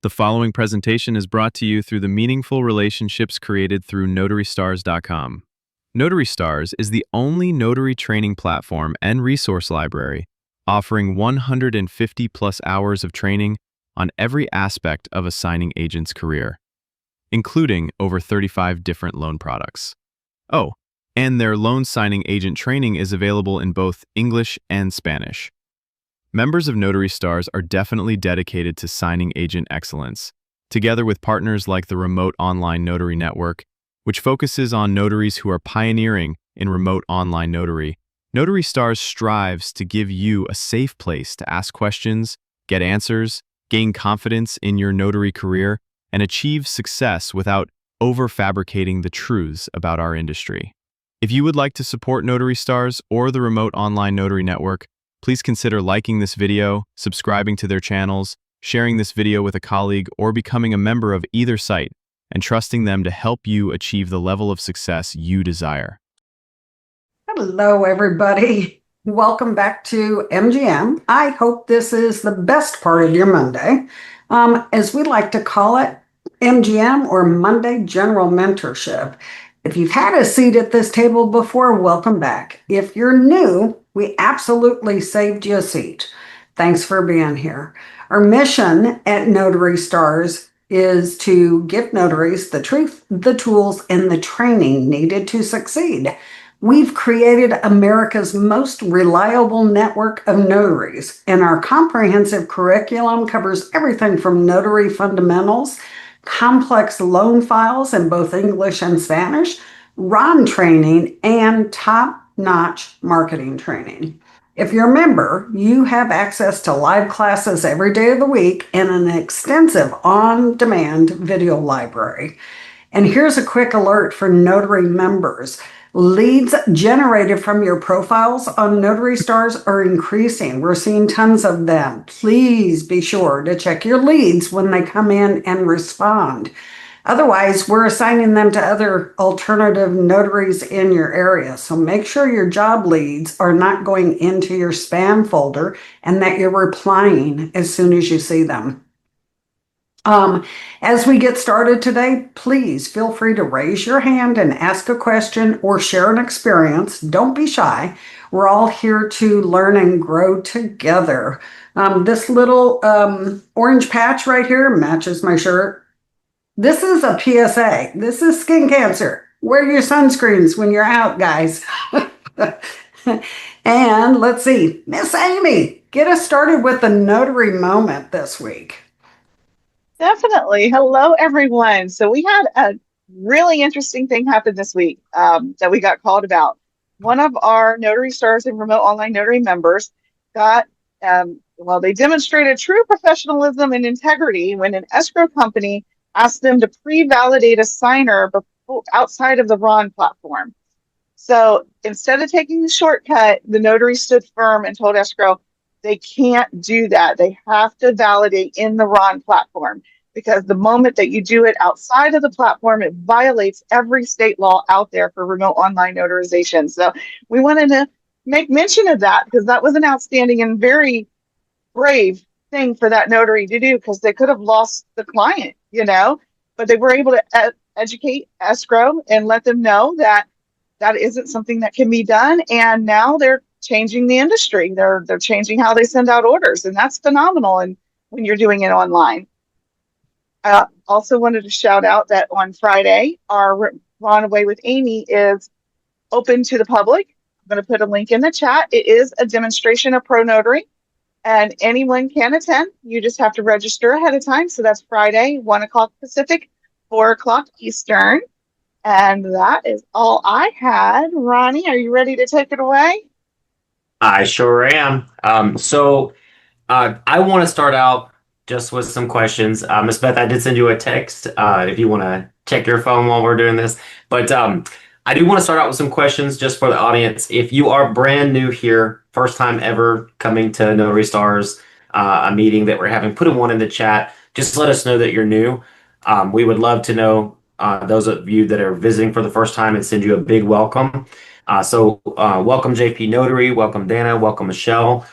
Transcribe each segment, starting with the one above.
The following presentation is brought to you through the meaningful relationships created through NotaryStars.com. Notary Stars is the only notary training platform and resource library offering 150 plus hours of training on every aspect of a signing agent's career, including over 35 different loan products. Oh, and their loan signing agent training is available in both English and Spanish. Members of Notary Stars are definitely dedicated to signing agent excellence, together with partners like the Remote Online Notary Network, which focuses on notaries who are pioneering in remote online notary. Notary Stars strives to give you a safe place to ask questions, get answers, gain confidence in your notary career, and achieve success without over-fabricating the truths about our industry. If you would like to support Notary Stars or the Remote Online Notary Network, please consider liking this video, subscribing to their channels, sharing this video with a colleague, or becoming a member of either site and trusting them to help you achieve the level of success you desire. Hello, everybody. Welcome back to MGM. I hope this is the best part of your Monday. As we like to call it, MGM or Monday General Mentorship. If you've had a seat at this table before, welcome back. If you're new, we absolutely saved you a seat. Thanks for being here. Our mission at Notary Stars is to give notaries the tools and the training needed to succeed. We've created America's most reliable network of notaries, and our comprehensive curriculum covers everything from notary fundamentals, complex loan files in both English and Spanish, RON training, and top-notch marketing training. If you're a member, you have access to live classes every day of the week and an extensive on-demand video library. And here's a quick alert for notary members. Leads generated from your profiles on Notary Stars are increasing. We're seeing tons of them. Please be sure to check your leads when they come in and respond. Otherwise, we're assigning them to other alternative notaries in your area. So make sure your job leads are not going into your spam folder and that you're replying as soon as you see them. As we get started today, please feel free to raise your hand and ask a question or share an experience. Don't be shy. We're all here to learn and grow together. This little orange patch right here matches my shirt. This is a PSA. This is skin cancer. Wear your sunscreens when you're out, guys. And let's see, Miss Amy, get us started with the notary moment this week. Definitely. Hello, everyone. So we had a really interesting thing happen this week that we got called about. One of our Notary Stars and Remote Online Notary members got, they demonstrated true professionalism and integrity when an escrow company asked them to pre-validate a signer outside of the RON platform. So instead of taking the shortcut, the notary stood firm and told escrow they can't do that. They have to validate in the RON platform, because the moment that you do it outside of the platform, it violates every state law out there for remote online notarization. So we wanted to make mention of that, because that was an outstanding and very brave thing for that notary to do, because they could have lost the client, but they were able to educate escrow and let them know that that isn't something that can be done. And now they're changing the industry. They're changing how they send out orders, and that's phenomenal. And when you're doing it online, I also wanted to shout out that on Friday, our Ron Away with Amy is open to the public. I'm going to put a link in the chat. It is a demonstration of Pro Notary, and anyone can attend. You just have to register ahead of time. So that's Friday, 1 o'clock Pacific, 4 o'clock Eastern. And that is all I had. Ronnie, are you ready to take it away? I sure am. I want to start out just with some questions. Ms. Beth, I did send you a text if you want to check your phone while we're doing this. But I do want to start out with some questions just for the audience. If you are brand new here, first time ever coming to Notary Stars, a meeting that we're having, put one in the chat. Just let us know that you're new. We would love to know those of you that are visiting for the first time and send you a big welcome. Welcome JP Notary, welcome Dana, welcome Michelle.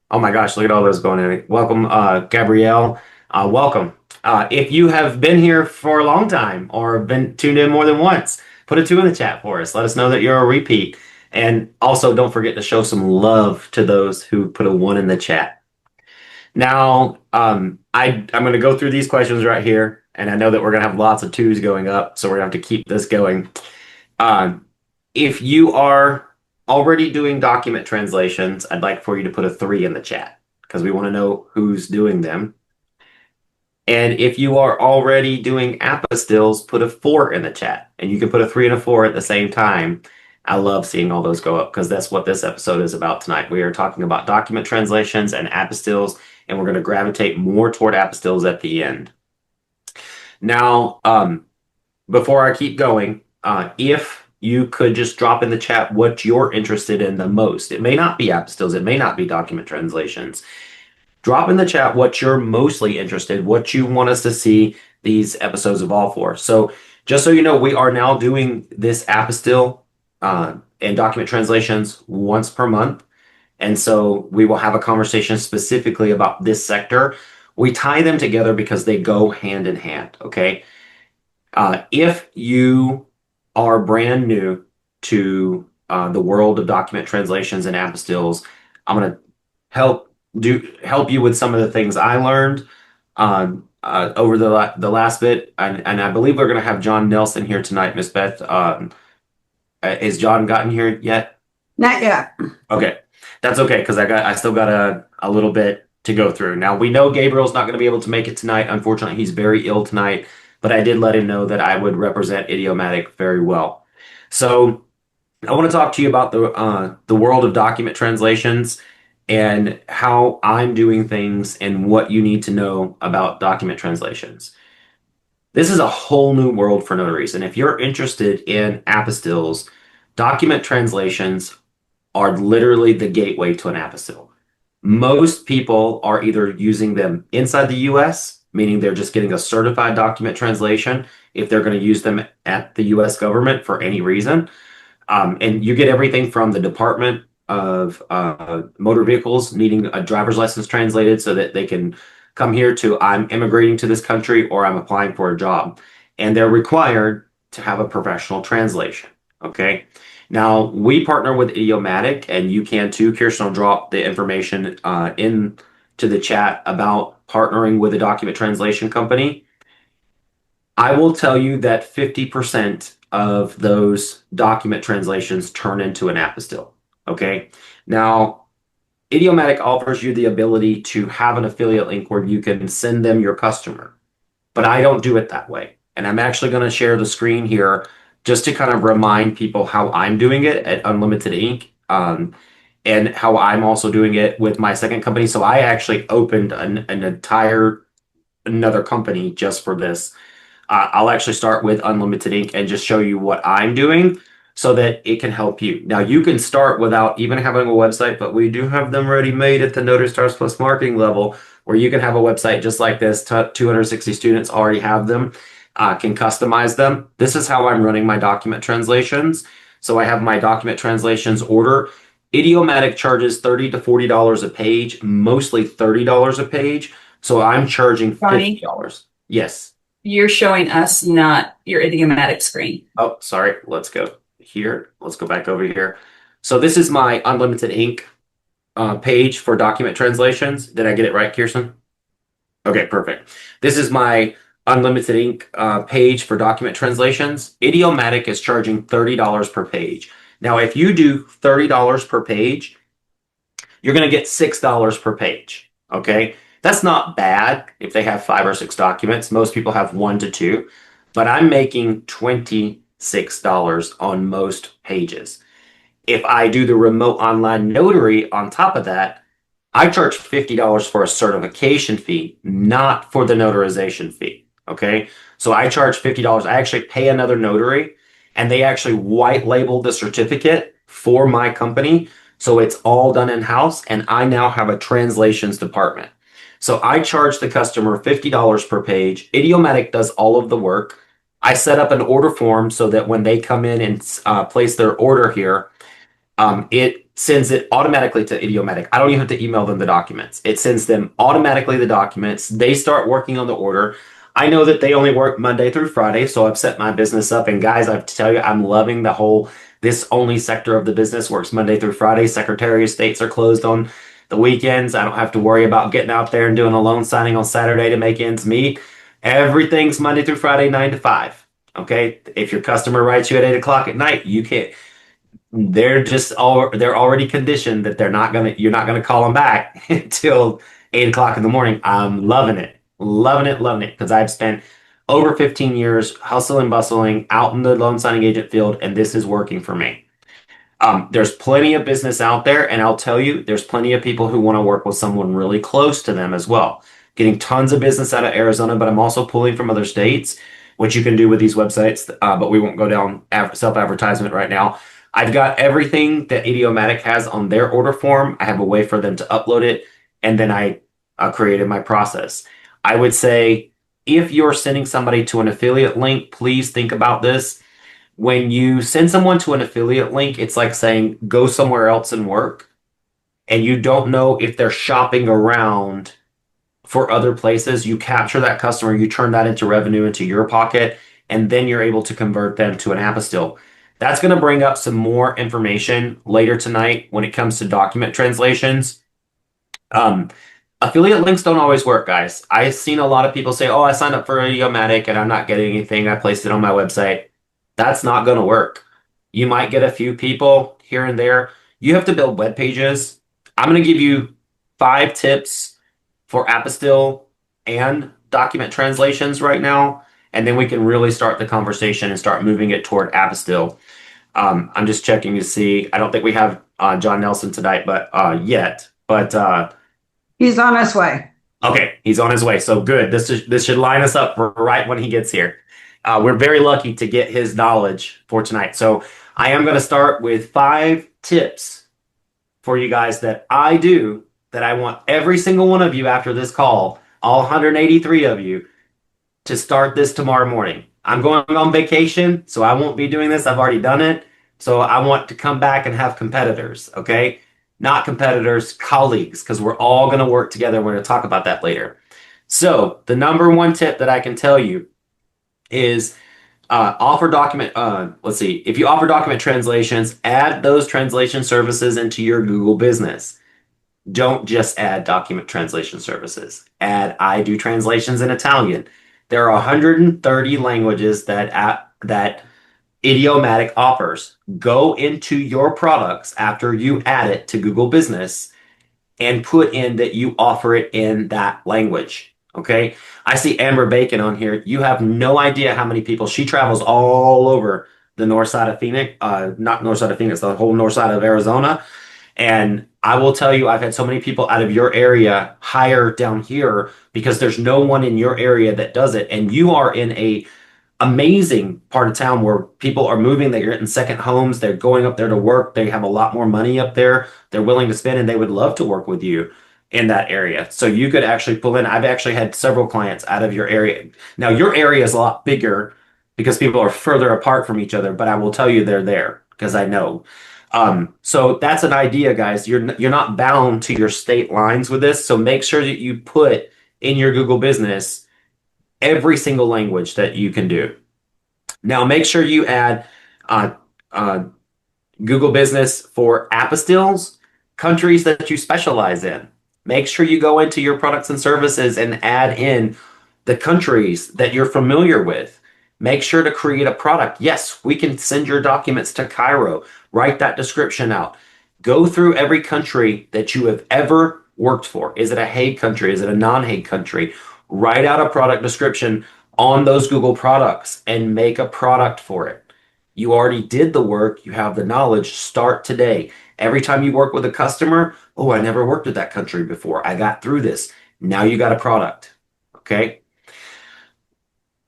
Oh my gosh, look at all those going in. Welcome Gabrielle, welcome. If you have been here for a long time or been tuned in more than once, put a 2 in the chat for us. Let us know that you're a repeat. And also, don't forget to show some love to those who put a 1 in the chat. Now, I'm going to go through these questions right here, and I know that we're going to have lots of 2s going up, so we're going to have to keep this going. If you are already doing document translations, I'd like for you to put a 3 in the chat because we want to know who's doing them. And if you are already doing apostilles, put a 4 in the chat. And you can put a 3 and a 4 at the same time. I love seeing all those go up because that's what this episode is about tonight. We are talking about document translations and apostilles, and we're going to gravitate more toward apostilles at the end. Now, before I keep going, if you could just drop in the chat what you're interested in the most. It may not be apostilles, it may not be document translations. Drop in the chat what you're mostly interested, what you want us to see these episodes evolve for. So just so you know, we are now doing this apostille and document translations once per month. And so we will have a conversation specifically about this sector. We tie them together because they go hand in hand, okay? If you are brand new to the world of document translations and apostilles, I'm going to help you with some of the things I learned over the last bit, and I believe we're going to have John Nelson here tonight. Miss Beth, has John gotten here yet? Not yet. Okay, that's okay because I still got a little bit to go through. Now we know Gabriel's not going to be able to make it tonight. Unfortunately, he's very ill tonight, but I did let him know that I would represent Idiomatic very well. So I want to talk to you about the world of document translations and how I'm doing things and what you need to know about document translations. This is a whole new world for notaries. And if you're interested in apostilles, document translations are literally the gateway to an apostille. Most people are either using them inside the US, meaning they're just getting a certified document translation if they're going to use them at the US government for any reason. And you get everything from the Department of Motor Vehicles needing a driver's license translated so that they can come here to I'm immigrating to this country or I'm applying for a job. And they're required to have a professional translation. Okay. Now we partner with Idiomatic, and you can too. Kirsten will drop the information into the chat about partnering with a document translation company. I will tell you that 50% of those document translations turn into an apostille. Okay. Now, Idiomatic offers you the ability to have an affiliate link where you can send them your customer, but I don't do it that way. And I'm actually going to share the screen here just to kind of remind people how I'm doing it at Unlimited Inc. And how I'm also doing it with my second company. So I actually opened another company just for this. I'll actually start with Unlimited Inc. and just show you what I'm doing so that it can help you. Now, you can start without even having a website, but we do have them ready made at the Notary Stars Plus marketing level where you can have a website just like this. 260 students already have them, can customize them. This is how I'm running my document translations. So I have my document translations order. Idiomatic charges $30 to $40 a page, mostly $30 a page. So I'm charging Ronnie? $50. Yes. You're showing us not your idiomatic screen. Oh, sorry. Let's go here. Let's go back over here. So this is my Unlimited Inc. Page for document translations. Did I get it right, Kirsten? Okay, perfect. This is my Unlimited Inc. Page for document translations. Idiomatic is charging $30 per page. Now, if you do $30 per page, you're going to get $6 per page. Okay. That's not bad if they have 5 or 6 documents. Most people have 1 to 2, but I'm making $26 on most pages. If I do the remote online notary on top of that, I charge $50 for a certification fee, not for the notarization fee. Okay. So I charge $50. I actually pay another notary and they actually white label the certificate for my company. So it's all done in-house and I now have a translations department. So I charge the customer $50 per page. Idiomatic does all of the work. I set up an order form so that when they come in and place their order here, it sends it automatically to Idiomatic. I don't even have to email them the documents. It sends them automatically the documents. They start working on the order. I know that they only work Monday through Friday, so I've set my business up. And guys, I have to tell you, I'm loving the whole, this only sector of the business works Monday through Friday. Secretary of States are closed on the weekends. I don't have to worry about getting out there and doing a loan signing on Saturday to make ends meet. Everything's Monday through Friday, 9 to 5. Okay. If your customer writes you at 8 o'clock at night, you can't, they're already conditioned that you're not gonna call them back until 8 o'clock in the morning. I'm loving it, loving it, loving it, because I've spent over 15 years hustling, bustling out in the loan signing agent field, and this is working for me. There's plenty of business out there, and I'll tell you, there's plenty of people who want to work with someone really close to them as well. Getting tons of business out of Arizona, but I'm also pulling from other states, which you can do with these websites, but we won't go down self-advertisement right now. I've got everything that Idiomatic has on their order form. I have a way for them to upload it, and then I created my process. I would say if you're sending somebody to an affiliate link, please think about this. When you send someone to an affiliate link, it's like saying, go somewhere else and work. And you don't know if they're shopping around for other places. You capture that customer, you turn that into revenue into your pocket, and then you're able to convert them to an apostille. That's going to bring up some more information later tonight when it comes to document translations. Affiliate links don't always work, guys. I've seen a lot of people say, oh, I signed up for Idiomatic and I'm not getting anything. I placed it on my website. That's not going to work. You might get a few people here and there. You have to build web pages. I'm going to give you 5 tips for apostille and document translations right now, and then we can really start the conversation and start moving it toward apostille. I'm just checking to see. I don't think we have John Nelson tonight, but yet. But he's on his way. Okay, he's on his way. So good. This should line us up for right when he gets here. We're very lucky to get his knowledge for tonight. So I am going to start with 5 tips for you guys that I do, that I want every single one of you after this call, all 183 of you, to start this tomorrow morning. I'm going on vacation, so I won't be doing this. I've already done it. So I want to come back and have competitors, okay? Not competitors, colleagues, because we're all going to work together. We're going to talk about that later. So the number 1 tip that I can tell you is offer document, if you offer document translations, add those translation services into your Google business. Don't just add document translation services. Add I do translations in Italian. There are 130 languages that Idiomatic offers. Go into your products after you add it to Google Business and put in that you offer it in that language. Okay. I see Amber Bacon on here. You have no idea how many people. She travels all over the north side of Phoenix, not north side of Phoenix, the whole north side of Arizona. And I will tell you, I've had so many people out of your area hire down here because there's no one in your area that does it. And you are in a amazing part of town where people are moving. They're getting second homes. They're going up there to work. They have a lot more money up there. They're willing to spend, and they would love to work with you in that area. So you could actually pull in. I've actually had several clients out of your area. Now, your area is a lot bigger because people are further apart from each other, but I will tell you they're there because I know. So that's an idea, guys. You're not bound to your state lines with this. So make sure that you put in your Google business every single language that you can do. Now, make sure you add Google Business for apostilles, countries that you specialize in. Make sure you go into your products and services and add in the countries that you're familiar with. Make sure to create a product. Yes, we can send your documents to Cairo. Write that description out. Go through every country that you have ever worked for. Is it a Hague country? Is it a non-Hague country? Write out a product description on those Google products and make a product for it. You already did the work. You have the knowledge. Start today. Every time you work with a customer, oh, I never worked with that country before. I got through this. Now you got a product. Okay.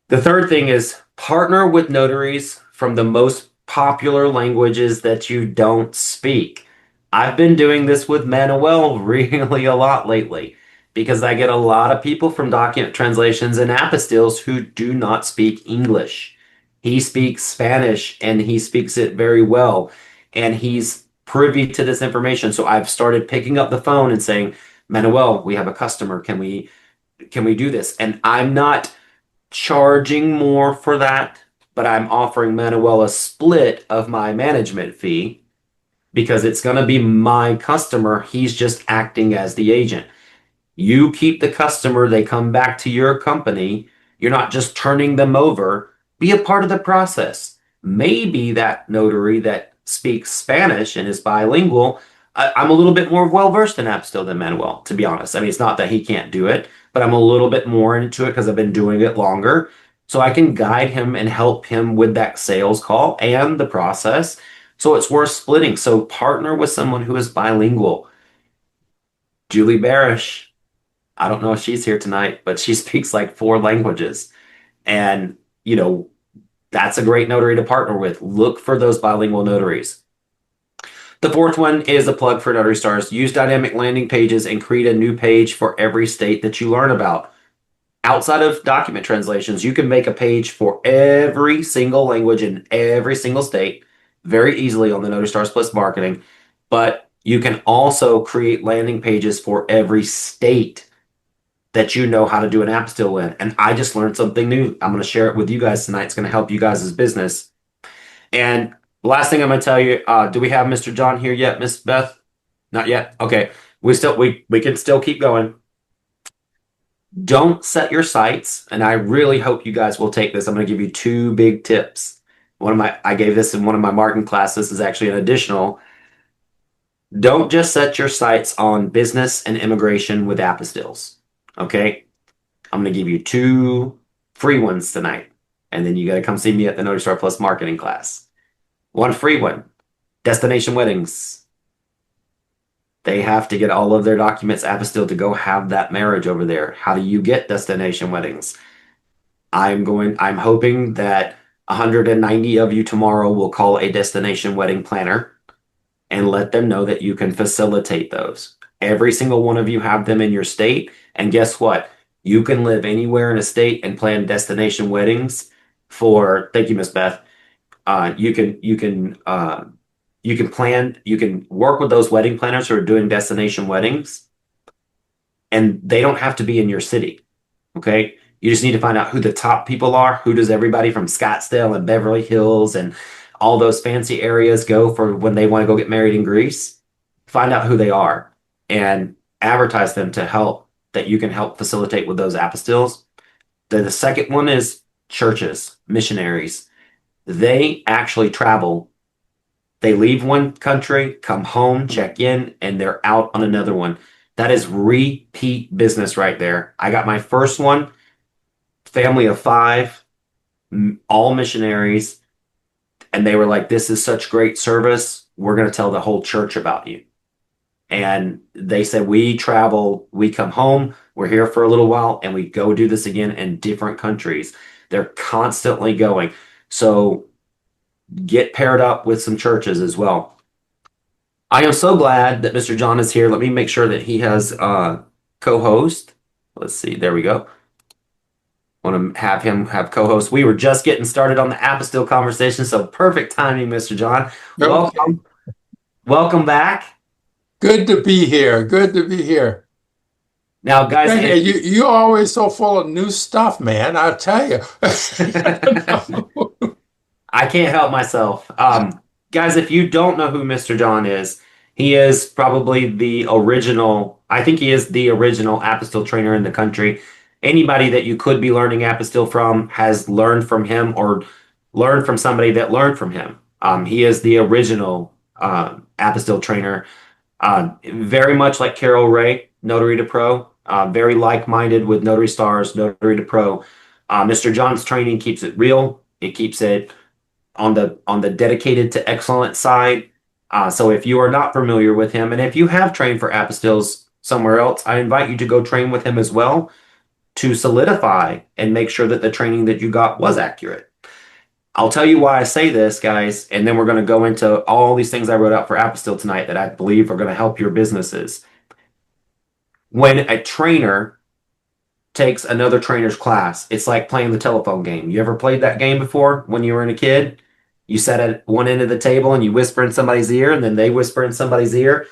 The third thing is partner with notaries from the most popular languages that you don't speak. I've been doing this with Manuel really a lot lately because I get a lot of people from document translations and apostilles who do not speak English. He speaks Spanish and he speaks it very well. And he's privy to this information. So I've started picking up the phone and saying, Manuel, we have a customer. Can we do this? And I'm not charging more for that, but I'm offering Manuel a split of my management fee because it's going to be my customer. He's just acting as the agent. You keep the customer, they come back to your company. You're not just turning them over. Be a part of the process. Maybe that notary that speaks Spanish and is bilingual, I'm a little bit more well versed in Apostille than Manuel, to be honest. I mean, it's not that he can't do it, but I'm a little bit more into it because I've been doing it longer. So I can guide him and help him with that sales call and the process. So it's worth splitting. So partner with someone who is bilingual. Julie Barish, I don't know if she's here tonight, but she speaks like 4 languages. And, that's a great notary to partner with. Look for those bilingual notaries. The fourth one is a plug for Notary Stars. Use dynamic landing pages and create a new page for every state that you learn about. Outside of document translations, you can make a page for every single language in every single state very easily on the Notary Stars Plus Marketing. But you can also create landing pages for every state that you know how to do an apostille in. And I just learned something new. I'm going to share it with you guys tonight. It's going to help you guys' business. And the last thing I'm going to tell you, do we have Mr. John here yet, Miss Beth? Not yet. Okay. We can still keep going. Don't set your sights. And I really hope you guys will take this. I'm going to give you 2 big tips. I gave this in one of my marketing classes. This is actually an additional. Don't just set your sights on business and immigration with apostilles. Okay, I'm going to give you 2 free ones tonight. And then you got to come see me at the Notary Star Plus marketing class. One free one, destination weddings. They have to get all of their documents apostille to go have that marriage over there. How do you get destination weddings? I'm hoping that 190 of you tomorrow will call a destination wedding planner and let them know that you can facilitate those. Every single one of you have them in your state. And guess what? You can live anywhere in a state and plan destination weddings thank you, Miss Beth. You can work with those wedding planners who are doing destination weddings, and they don't have to be in your city. Okay. You just need to find out who the top people are. Who does everybody from Scottsdale and Beverly Hills and all those fancy areas go for when they want to go get married in Greece? Find out who they are and advertise them that you can help facilitate with those apostilles. The second one is churches, missionaries. They actually travel. They leave one country, come home, check in, and they're out on another one. That is repeat business right there. I got my first one, family of 5, all missionaries. And they were like, this is such great service. We're going to tell the whole church about you. And they said, we travel, we come home, we're here for a little while, and we go do this again in different countries. They're constantly going. So get paired up with some churches as well. I am so glad that Mr. John is here. Let me make sure that he has a co-host. Let's see. There we go. Want to have him have co-host. We were just getting started on the apostille conversation, so perfect timing, Mr. John. Welcome. Welcome back. Good to be here. Good to be here. Now, guys, Hey, you're always so full of new stuff, man. I'll tell you. I can't help myself. Guys, if you don't know who Mr. John is, he is probably the original, I think he is the original apostille trainer in the country. Anybody that you could be learning apostille from has learned from him or learned from somebody that learned from him. He is the original apostille trainer. Very much like Carol Ray, Notary to Pro, very like-minded with Notary Stars, Notary to Pro. Mr. John's training keeps it real. It keeps it on the dedicated to excellence side. So if you are not familiar with him, and if you have trained for apostilles somewhere else, I invite you to go train with him as well to solidify and make sure that the training that you got was accurate. I'll tell you why I say this, guys, and then we're going to go into all these things I wrote out for apostille tonight that I believe are going to help your businesses. When a trainer takes another trainer's class, it's like playing the telephone game. You ever played that game before when you were a kid? You sit at one end of the table and you whisper in somebody's ear, and then they whisper in somebody's ear.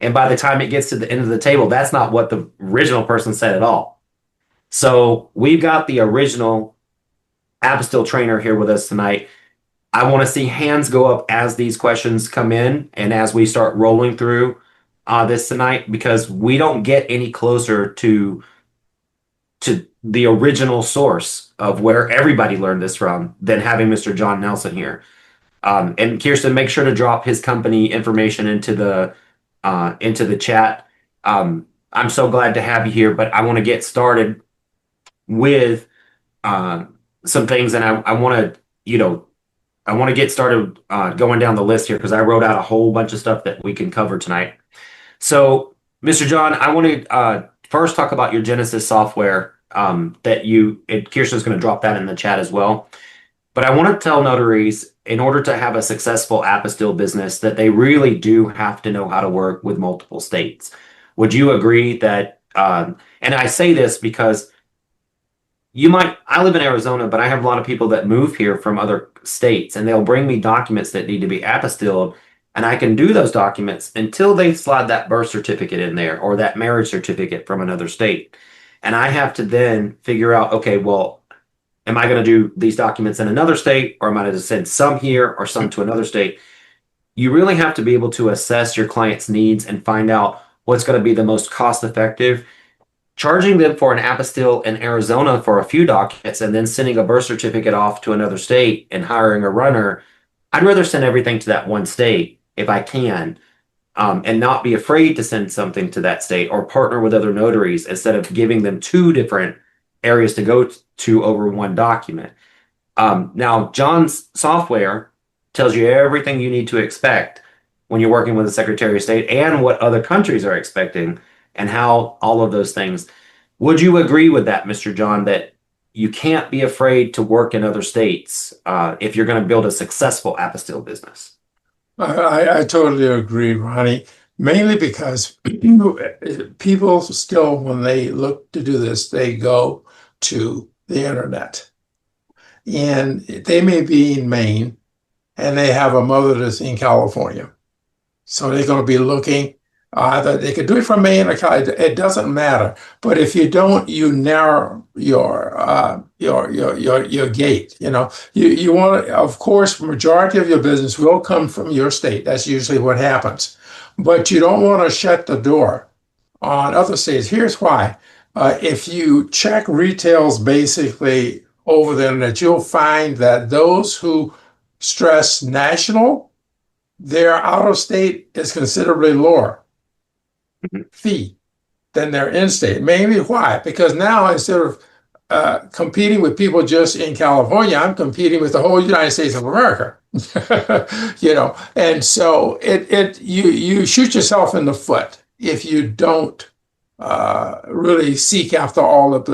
And by the time it gets to the end of the table, that's not what the original person said at all. So we've got the original Apostille trainer here with us tonight. I want to see hands go up as these questions come in and as we start rolling through this tonight, because we don't get any closer to the original source of where everybody learned this from than having Mr. John Nelson here. And Kirsten, make sure to drop his company information into the chat. I'm so glad to have you here, but I want to get started with some things, and I want to get started going down the list here because I wrote out a whole bunch of stuff that we can cover tonight. So, Mr. John, I want to first talk about your Genesis software and Kirsten's going to drop that in the chat as well. But I want to tell notaries, in order to have a successful apostille business, that they really do have to know how to work with multiple states. Would you agree that, and I say this because I live in Arizona, but I have a lot of people that move here from other states, and they'll bring me documents that need to be apostilled, and I can do those documents until they slide that birth certificate in there or that marriage certificate from another state. And I have to then figure out, okay, well, am I going to do these documents in another state, or am I going to send some here or some to another state? You really have to be able to assess your client's needs and find out what's going to be the most cost effective. Charging them for an apostille in Arizona for a few documents and then sending a birth certificate off to another state and hiring a runner, I'd rather send everything to that one state if I can, and not be afraid to send something to that state or partner with other notaries instead of giving them two different areas to go to over one document. Now, John's software tells you everything you need to expect when you're working with a Secretary of State and what other countries are expecting and how all of those things. Would you agree with that, Mr. John, that you can't be afraid to work in other states if you're going to build a successful apostille business? I totally agree, Ronnie. Mainly because people still, when they look to do this, they go to the internet. And they may be in Maine and they have a mother that's in California. So they're going to be looking, either they could do it from Maine or California, it doesn't matter. But if you don't, you narrow your gate. You want to, of course, majority of your business will come from your state. That's usually what happens. But you don't want to shut the door on other states. Here's why. If you check retails basically over the internet, you'll find that those who stress national, their out-of-state is considerably lower fee than their in-state. Mainly why? Because now instead of competing with people just in California, I'm competing with the whole United States of America. And so you shoot yourself in the foot if you don't really seek after all of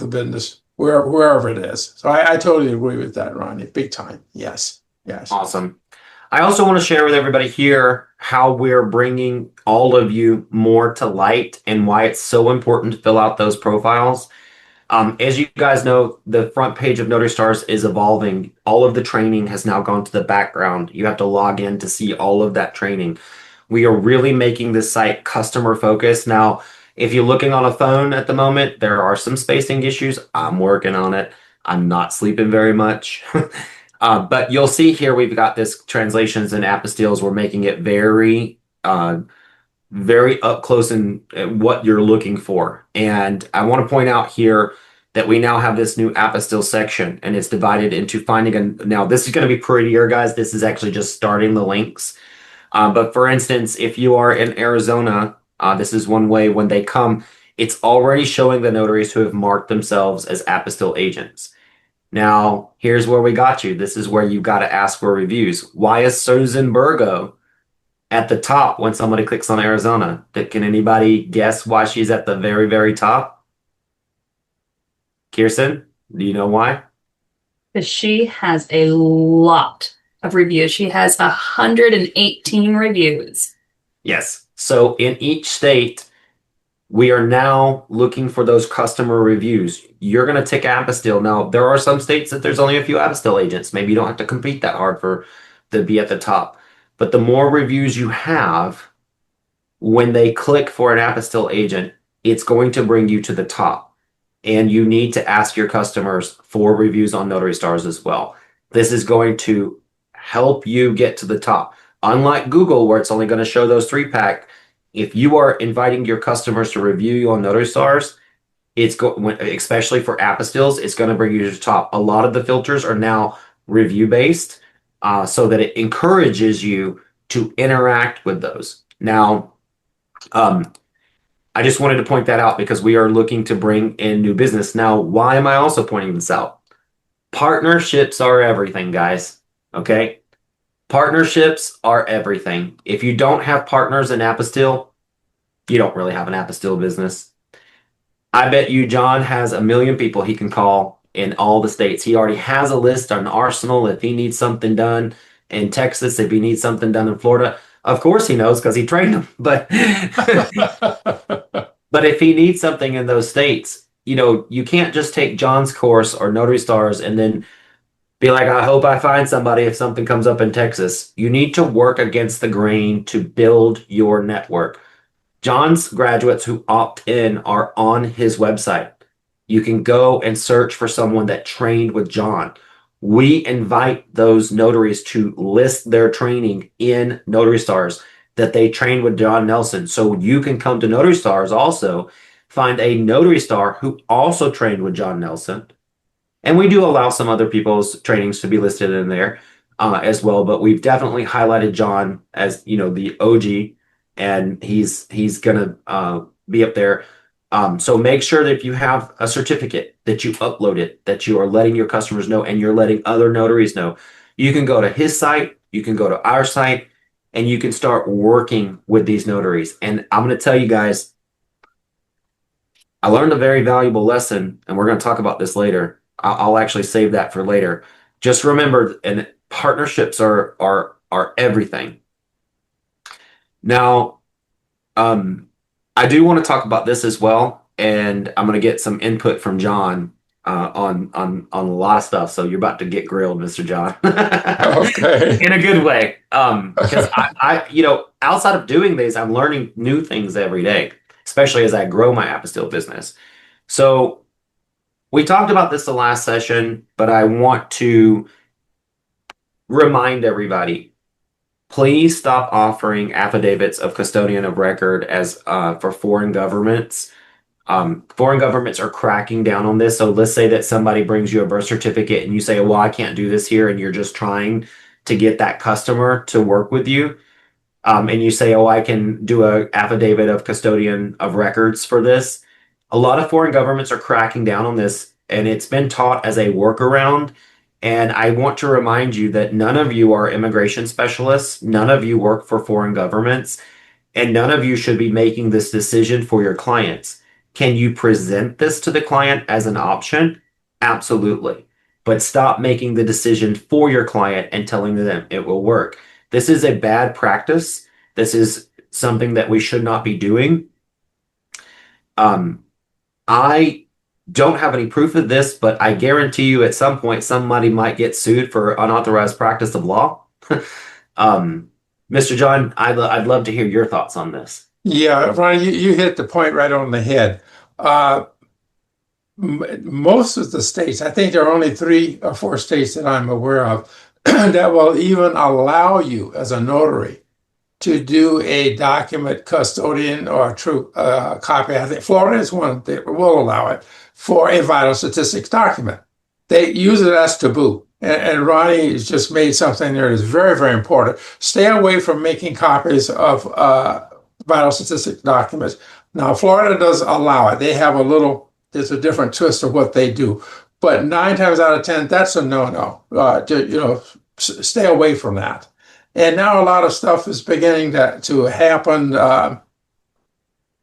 the business wherever it is. So I totally agree with that, Ronnie. Big time. Yes. Awesome. I also want to share with everybody here how we're bringing all of you more to light and why it's so important to fill out those profiles. As you guys know, the front page of Notary Stars is evolving. All of the training has now gone to the background. You have to log in to see all of that training. We are really making this site customer focused. Now, if you're looking on a phone at the moment, there are some spacing issues. I'm working on it. I'm not sleeping very much. But you'll see here we've got this translations and apostilles. We're making it very, very up close in what you're looking for. And I want to point out here that we now have this new apostille section, and it's divided into finding now this is going to be prettier, guys. This is actually just starting the links. But for instance, if you are in Arizona, this is one way when they come, it's already showing the notaries who have marked themselves as apostille agents. Now, here's where we got you. This is where you got to ask for reviews. Why is Susan Burgo at the top when somebody clicks on Arizona? Can anybody guess why she's at the very, very top? Kirsten, do you know why? Because she has a lot of reviews. She has 118 reviews. Yes. So in each state, we are now looking for those customer reviews. You're going to tick Apostille. Now, there are some states that there's only a few Apostille agents. Maybe you don't have to compete that hard to be at the top. But the more reviews you have, when they click for an Apostille agent, it's going to bring you to the top. And you need to ask your customers for reviews on Notary Stars as well. This is going to help you get to the top. Unlike Google, where it's only going to show those 3-pack, if you are inviting your customers to review you on Notary Stars, especially for apostilles, it's going to bring you to the top. A lot of the filters are now review based, so that it encourages you to interact with those. Now, I just wanted to point that out because we are looking to bring in new business. Now, why am I also pointing this out? Partnerships are everything, guys. Okay? Partnerships are everything. If you don't have partners in Apostille, you don't really have an Apostille business. I bet you John has 1 million people he can call in all the states. He already has a list, an arsenal if he needs something done in Texas, if he needs something done in Florida. Of course he knows because he trained them. But but if he needs something in those states, you can't just take John's course or Notary Stars and then be like, I hope I find somebody if something comes up in Texas. You need to work against the grain to build your network. John's graduates who opt in are on his website. You can go and search for someone that trained with John. We invite those notaries to list their training in Notary Stars that they trained with John Nelson. So you can come to Notary Stars also, find a Notary Star who also trained with John Nelson. And we do allow some other people's trainings to be listed in there as well. But we've definitely highlighted John as, the OG, and he's going to be up there. So make sure that if you have a certificate that you upload it, that you are letting your customers know and you're letting other notaries know. You can go to his site, you can go to our site, and you can start working with these notaries. And I'm going to tell you guys, I learned a very valuable lesson, and we're going to talk about this later. I'll actually save that for later. Just remember, and partnerships are everything. Now, I do want to talk about this as well, and I'm going to get some input from John on a lot of stuff. So you're about to get grilled, Mr. John. Okay. In a good way. Because I outside of doing these, I'm learning new things every day, especially as I grow my apostille business. So we talked about this the last session, but I want to remind everybody, please stop offering affidavits of custodian of record as for foreign governments. Foreign governments are cracking down on this. So let's say that somebody brings you a birth certificate and you say, well, I can't do this here. And you're just trying to get that customer to work with you. And you say, oh, I can do an affidavit of custodian of records for this. A lot of foreign governments are cracking down on this, and it's been taught as a workaround. And I want to remind you that none of you are immigration specialists. None of you work for foreign governments, and none of you should be making this decision for your clients. Can you present this to the client as an option? Absolutely. But stop making the decision for your client and telling them it will work. This is a bad practice. This is something that we should not be doing. I don't have any proof of this, but I guarantee you at some point somebody might get sued for unauthorized practice of law. Mr. John, I'd love to hear your thoughts on this. Yeah, Ronnie, you hit the point right on the head. Most of the states, I think there are only 3 or 4 states that I'm aware of that will even allow you as a notary to do a document custodian or a true copy. I think Florida is one that will allow it for a vital statistics document. They use it as taboo. And Ronnie has just made something there that's very, very important. Stay away from making copies of vital statistics documents. Now, Florida does allow it. They have there's a different twist of what they do. But 9 times out of 10, that's a no-no. Stay away from that. And now a lot of stuff is beginning to happen.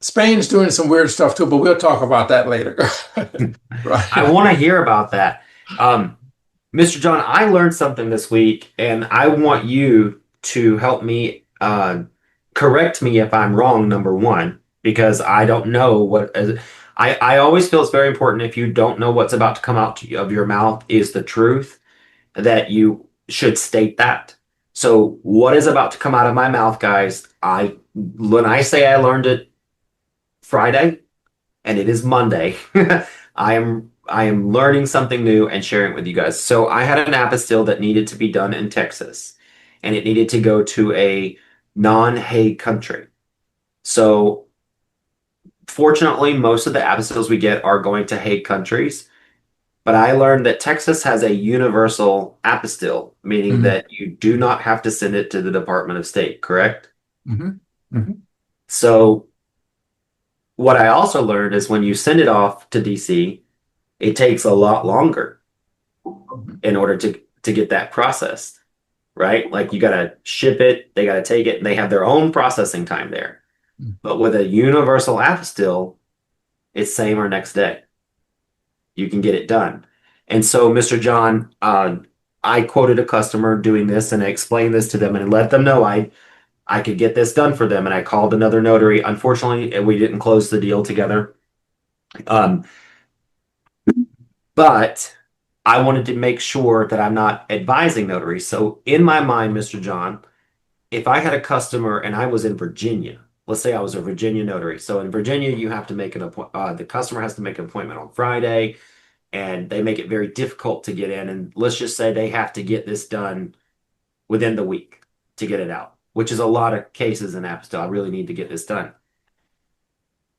Spain's doing some weird stuff too, but we'll talk about that later. Right. I want to hear about that. Mr. John, I learned something this week, and I want you to help me correct me if I'm wrong, number one. because I don't know what. I always feel it's very important if you don't know what's about to come out of your mouth is the truth, that you should state that. So what is about to come out of my mouth, guys? When I say I learned it Friday and it is Monday, I am learning something new and sharing it with you guys. So I had an apostille that needed to be done in Texas, and it needed to go to a non-Hague country. So fortunately, most of the apostilles we get are going to Hague countries. But I learned that Texas has a universal apostille, meaning that you do not have to send it to the Department of State, correct? So what I also learned is when you send it off to DC, it takes a lot longer in order to get that processed, right? Like you got to ship it, they got to take it, and they have their own processing time there. But with a universal apostille, it's same or next day. You can get it done. And so, Mr. John, I quoted a customer doing this, and I explained this to them and let them know I could get this done for them. And I called another notary. Unfortunately, we didn't close the deal together. But I wanted to make sure that I'm not advising notaries. So in my mind, Mr. John, if I had a customer and I was in Virginia, let's say I was a Virginia notary. So in Virginia, you have to make an appointment. The customer has to make an appointment on Friday, and they make it very difficult to get in. And let's just say they have to get this done within the week to get it out, which is a lot of cases in apostille. I really need to get this done.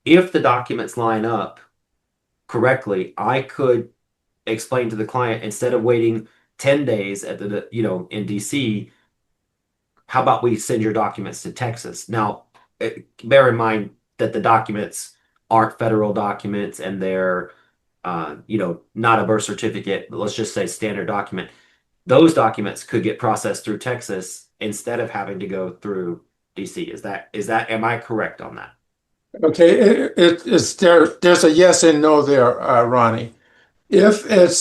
If the documents line up correctly, I could explain to the client, instead of waiting 10 days at the, in DC, how about we send your documents to Texas? Now, bear in mind that the documents aren't federal documents, and they're, not a birth certificate, but let's just say standard document. Those documents could get processed through Texas instead of having to go through DC. Am I correct on that? Okay, there's a yes and no there, Ronnie. If it's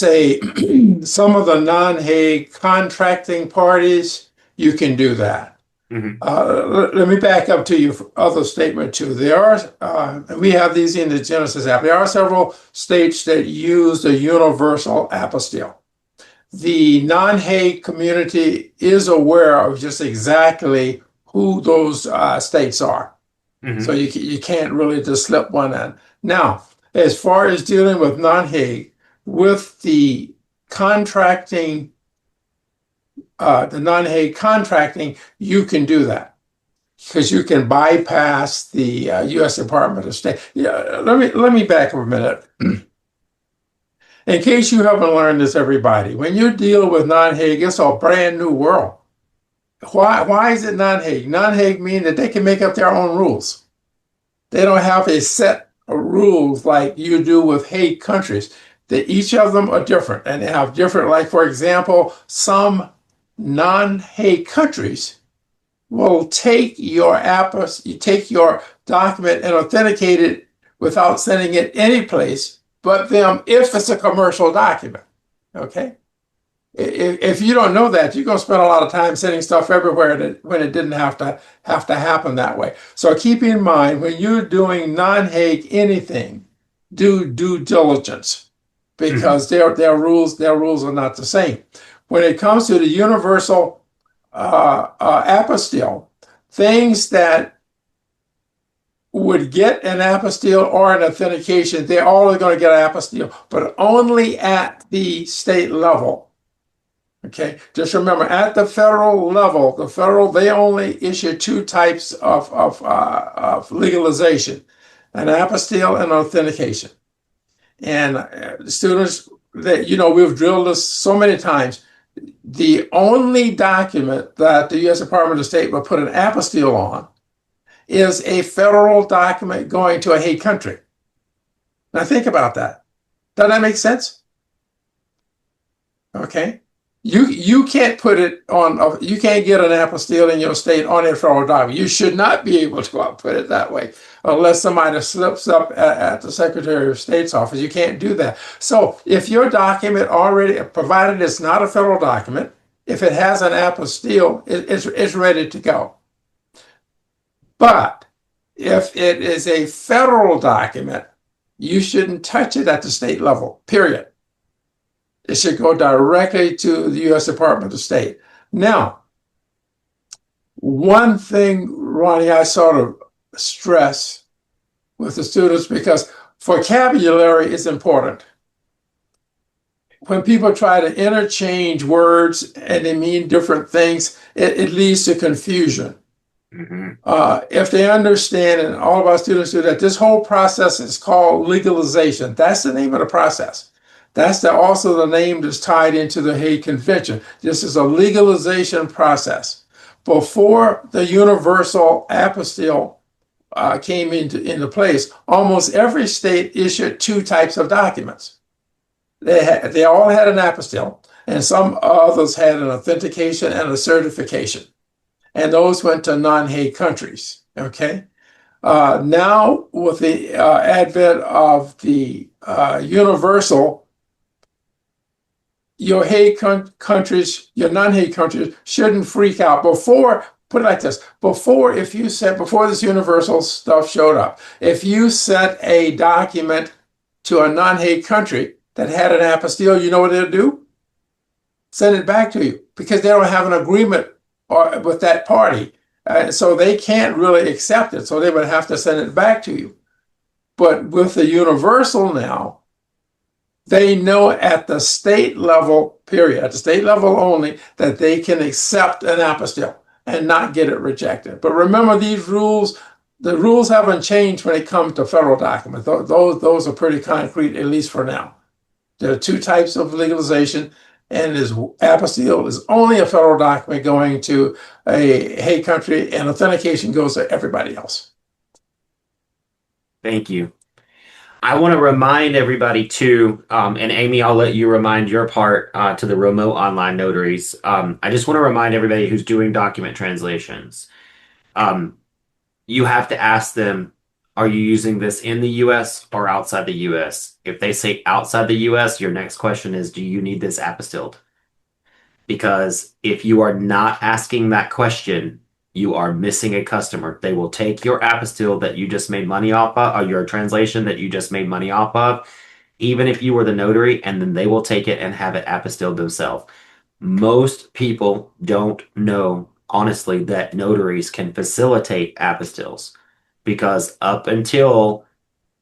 some of the non-Hague contracting parties, you can do that. Let me back up to your other statement too. There are, we have these in the Genesis app. There are several states that use the universal apostille. The non-Hague community is aware of just exactly who those states are. So you can't really just slip one in. Now, as far as dealing with non-Hague, with the contracting, the non-Hague contracting, you can do that because you can bypass the U.S. Department of State. Yeah, let me back up a minute. In case you haven't learned this, everybody, when you deal with non-Hague, it's a brand new world. Why is it non-Hague? Non-Hague means that they can make up their own rules. They don't have a set of rules like you do with Hague countries. Each of them are different, and they have different, like, for example, some non-Hague countries will take your document and authenticate it without sending it any place but them if it's a commercial document, okay? If you don't know that, you're going to spend a lot of time sending stuff everywhere when it didn't have to happen that way. So keep in mind, when you're doing non-Hague anything, do due diligence, because their rules are not the same. When it comes to the universal apostille, things that would get an apostille or an authentication, they're all going to get an apostille, but only at the state level. Okay, just remember, at the federal level, they only issue two types of legalization: an apostille and authentication. And students, that we've drilled this so many times. The only document that the U.S. Department of State will put an apostille on is a federal document going to a Hague country. Now think about that. Does that make sense? Okay. You can't put it on, you can't get an apostille in your state on a federal document. You should not be able to output it that way unless somebody slips up at the Secretary of State's office. You can't do that. So if your document already, provided it's not a federal document, if it has an apostille, it's ready to go. But If it is a federal document, you shouldn't touch it at the state level, period. It should go directly to the U.S. Department of State. Now, one thing, Ronnie, I sort of stress with the students because vocabulary is important. When people try to interchange words and they mean different things, it leads to confusion. If they understand, and all of our students do that, this whole process is called legalization. That's the name of the process. That's also the name that's tied into the Hague Convention. This is a legalization process. Before the universal apostille came into place, almost every state issued two types of documents. They all had an apostille, and some others had an authentication and a certification. And those went to non-Hague countries, okay? Now, with the advent of the universal, your Hague countries, your non-Hague countries shouldn't freak out. Before, put it like this, before this universal stuff showed up, if you sent a document to a non-Hague country that had an apostille, you know what they'll do? Send it back to you because they don't have an agreement with that party. So they can't really accept it. So they would have to send it back to you. But with the universal now, they know at the state level, period, at the state level only, that they can accept an apostille and not get it rejected. But remember, these rules, the rules haven't changed when it comes to federal documents. Those are pretty concrete, at least for now. There are two types of legalization, and this apostille is only a federal document going to a Hague country, and authentication goes to everybody else. Thank you. I want to remind everybody too, and Amy, I'll let you remind your part to the remote online notaries. I just want to remind everybody who's doing document translations. You have to ask them, are you using this in the US or outside the US? If they say outside the US, your next question is, do you need this apostilled? Because if you are not asking that question, you are missing a customer. They will take your apostille that you just made money off of, or your translation that you just made money off of, even if you were the notary, and then they will take it and have it apostilled themselves. Most people don't know, honestly, that notaries can facilitate apostilles. Because up until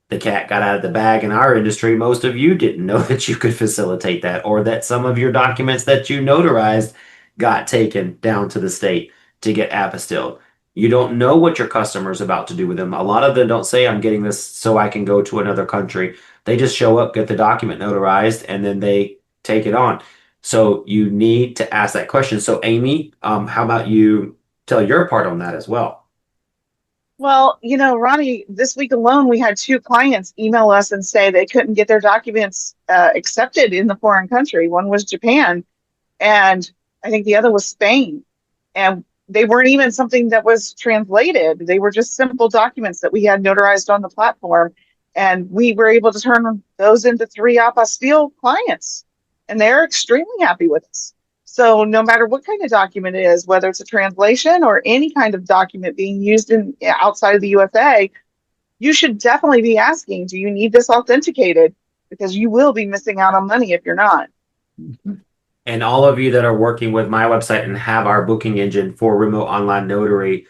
the cat got out of the bag in our industry, most of you didn't know that you could facilitate that, or that some of your documents that you notarized got taken down to the state to get apostilled. You don't know what your customer's about to do with them. A lot of them don't say, I'm getting this so I can go to another country. They just show up, get the document notarized, and then they take it on. So you need to ask that question. So Amy, how about you tell your part on that as well? Well, Ronnie, this week alone, we had 2 clients email us and say they couldn't get their documents accepted in the foreign country. One was Japan, and I think the other was Spain. And they weren't even something that was translated. They were just simple documents that we had notarized on the platform. And we were able to turn those into 3 apostille clients. And they're extremely happy with us. So no matter what kind of document it is, whether it's a translation or any kind of document being used outside of the USA, you should definitely be asking, do you need this authenticated? Because you will be missing out on money if you're not. And all of you that are working with my website and have our booking engine for remote online notary,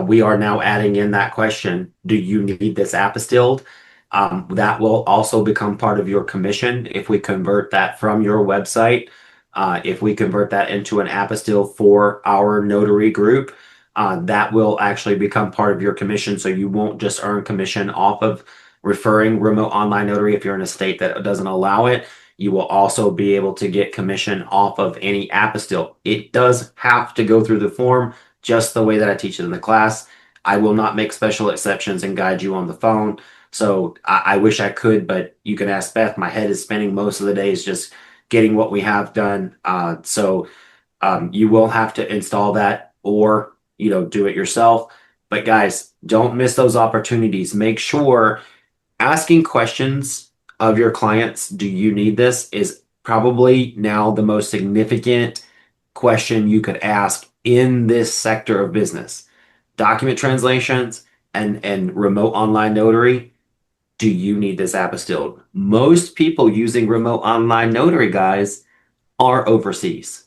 we are now adding in that question, do you need this apostilled? That will also become part of your commission if we convert that from your website. If we convert that into an apostille for our notary group, that will actually become part of your commission. So you won't just earn commission off of referring remote online notary if you're in a state that doesn't allow it. You will also be able to get commission off of any apostille. It does have to go through the form just the way that I teach it in the class. I will not make special exceptions and guide you on the phone. So I wish I could, but you can ask Beth. My head is spinning most of the days just getting what we have done. So you will have to install that or, do it yourself. But guys, don't miss those opportunities. Make sure asking questions of your clients, do you need this, is probably now the most significant question you could ask in this sector of business. Document translations, and remote online notary, do you need this apostille? Most people using remote online notary, guys, are overseas.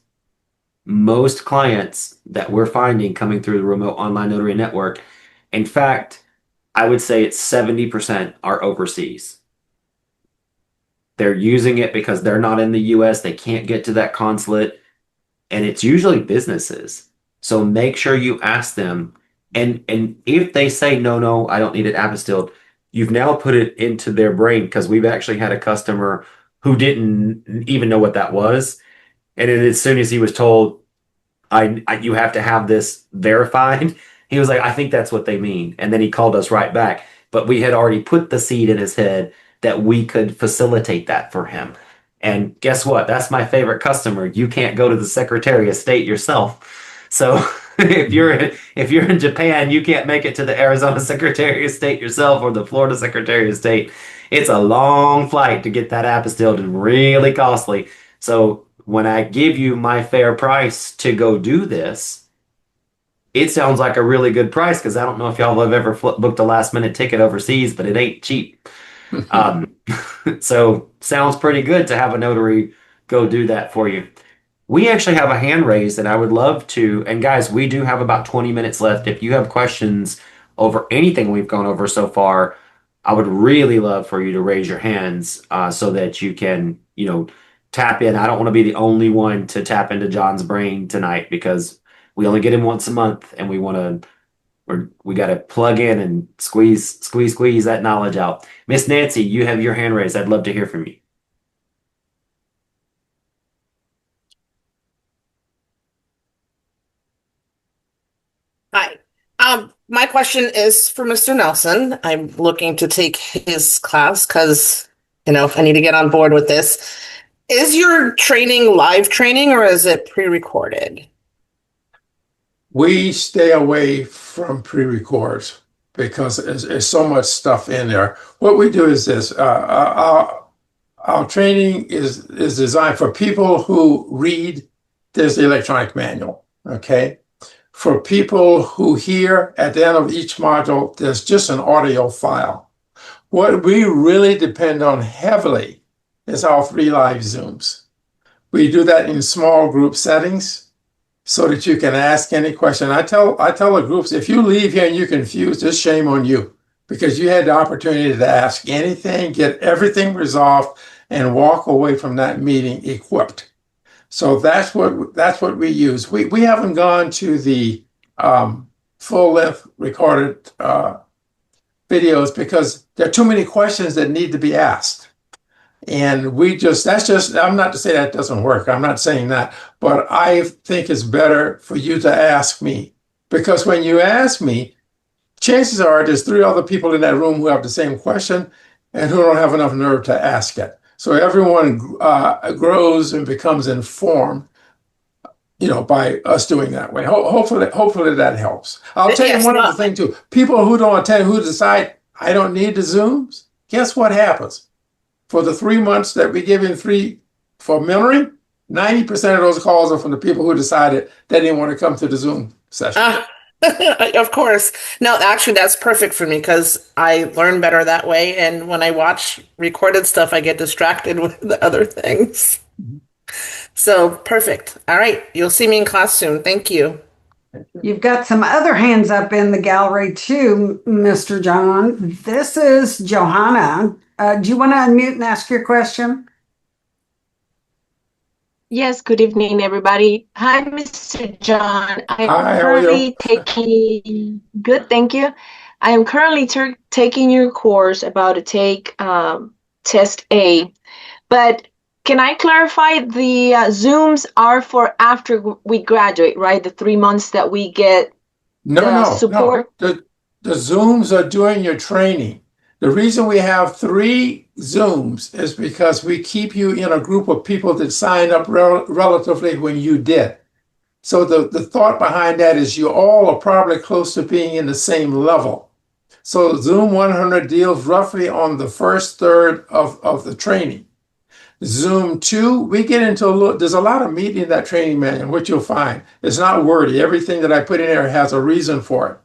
Most clients that we're finding coming through the remote online notary network, in fact, I would say it's 70% are overseas. They're using it because they're not in the US, they can't get to that consulate, and it's usually businesses. So make sure you ask them, and if they say no, I don't need it apostilled, you've now put it into their brain, because we've actually had a customer who didn't even know what that was, and then as soon as he was told, you have to have this verified, he was like, I think that's what they mean, and then he called us right back. But we had already put the seed in his head that we could facilitate that for him. And guess what? That's my favorite customer. You can't go to the Secretary of State yourself. So if you're in Japan, you can't make it to the Arizona Secretary of State yourself or the Florida Secretary of State. It's a long flight to get that apostilled and really costly. So when I give you my fair price to go do this, it sounds like a really good price, because I don't know if y'all have ever booked a last minute ticket overseas, but it ain't cheap. So sounds pretty good to have a notary go do that for you. We actually have a hand raised, and I would love to. And guys, we do have about 20 minutes left. If you have questions over anything we've gone over so far, I would really love for you to raise your hands so that you can, tap in. I don't want to be the only one to tap into John's brain tonight, because we only get him once a month, and we got to plug in and squeeze that knowledge out. Miss Nancy, you have your hand raised. I'd love to hear from you. Hi. My question is for Mr. Nelson. I'm looking to take his class because, I need to get on board with this. Is your training live training, or is it pre-recorded? We stay away from pre-records because there's so much stuff in there. What we do is this. Our training is designed for people who read. There's the electronic manual, okay? For people who hear, at the end of each module, there's just an audio file. What we really depend on heavily is our 3 live Zooms. We do that in small group settings so that you can ask any question. I tell the groups, if you leave here and you're confused, it's shame on you, because you had the opportunity to ask anything, get everything resolved, and walk away from that meeting equipped. So that's what we use. We haven't gone to the full-length recorded videos because there are too many questions that need to be asked. And I'm not to say that doesn't work. I'm not saying that, but I think it's better for you to ask me, because when you ask me, chances are there's 3 other people in that room who have the same question and who don't have enough nerve to ask it. So everyone grows and becomes informed, by us doing that way. Hopefully that helps. I'll tell you one other thing too. People who don't attend, who decide, I don't need the Zooms, guess what happens? For the 3 months that we give in free for mentoring, 90% of those calls are from the people who decided they didn't want to come to the Zoom session. Of course. No, actually, that's perfect for me because I learn better that way. And when I watch recorded stuff, I get distracted with the other things. So perfect. All right. You'll see me in class soon. Thank you. You've got some other hands up in the gallery too, Mr. John. This is Johanna. Do you want to unmute and ask your question? Yes, good evening, everybody. Hi, Mr. John. Hi, how are you? Good, thank you. I am currently taking your course about to take test A, but can I clarify the Zooms are for after we graduate, right? The 3 months that we get support? No. The Zooms are doing your training. The reason we have 3 Zooms is because we keep you in a group of people that signed up relatively when you did. So the thought behind that is you all are probably close to being in the same level. So Zoom 100 deals roughly on the first third of the training. Zoom 2, we get into there's a lot of meat in that training manual, which you'll find. It's not wordy. Everything that I put in there has a reason for it.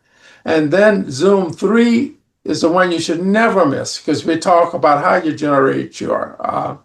And then Zoom 3 is the one you should never miss, because we talk about how you generate your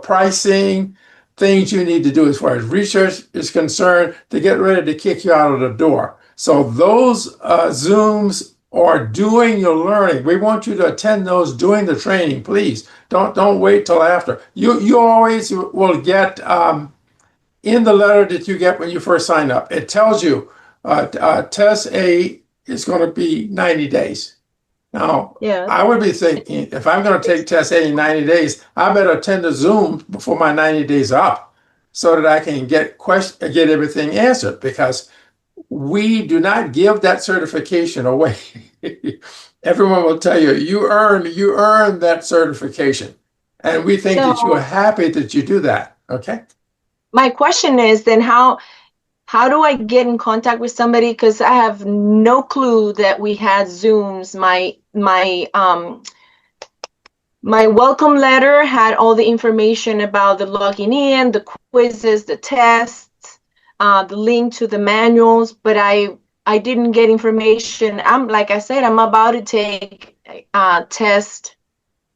pricing, things you need to do as far as research is concerned to get ready to kick you out of the door. So those Zooms are doing your learning. We want you to attend those during the training, please. Don't wait till after. You always will get in the letter that you get when you first sign up. It tells you test A is going to be 90 days. Now, Yeah. I would be thinking, if I'm going to take test A in 90 days, I better attend the Zoom before my 90 days up so that I can get everything answered, because we do not give that certification away. Everyone will tell you, you earn that certification. And we think that you are happy that you do that. Okay. My question is then how do I get in contact with somebody? Because I have no clue that we had Zooms. My welcome letter had all the information about the logging in, the quizzes, the tests, the link to the manuals, but I didn't get information. Like I said, I'm about to take test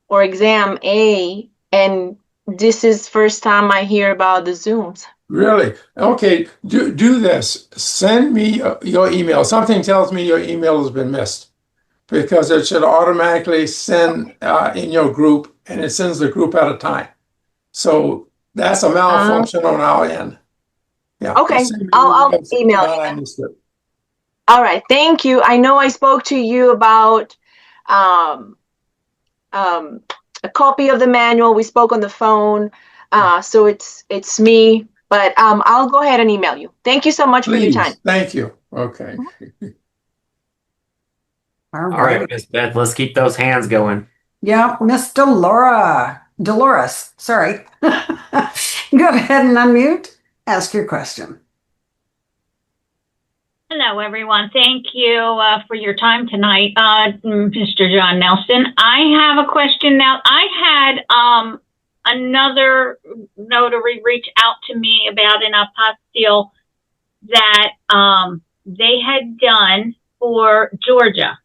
or exam A, and this is first time I hear about the Zooms. Really? Okay, do this. Send me your email. Something tells me your email has been missed, because it should automatically send in your group, and it sends the group at a time. So that's a malfunction on our end. Yeah. Okay, I'll email you. All right, thank you. I know I spoke to you about a copy of the manual. We spoke on the phone, so it's me. But I'll go ahead and email you. Thank you so much for your time. Thank you. Okay. All All right, Miss Beth, let's keep those hands going. Yeah, Miss Dolores, sorry. Go ahead and unmute. Ask your question. Hello, everyone. Thank you for your time tonight, Mr. John Nelson. I have a question now. I had another notary reach out to me about an apostille that they had done for Georgia,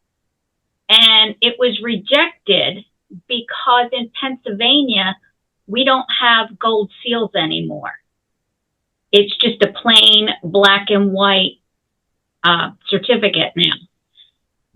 and it was rejected because in Pennsylvania we don't have gold seals anymore. It's just a plain black and white certificate now.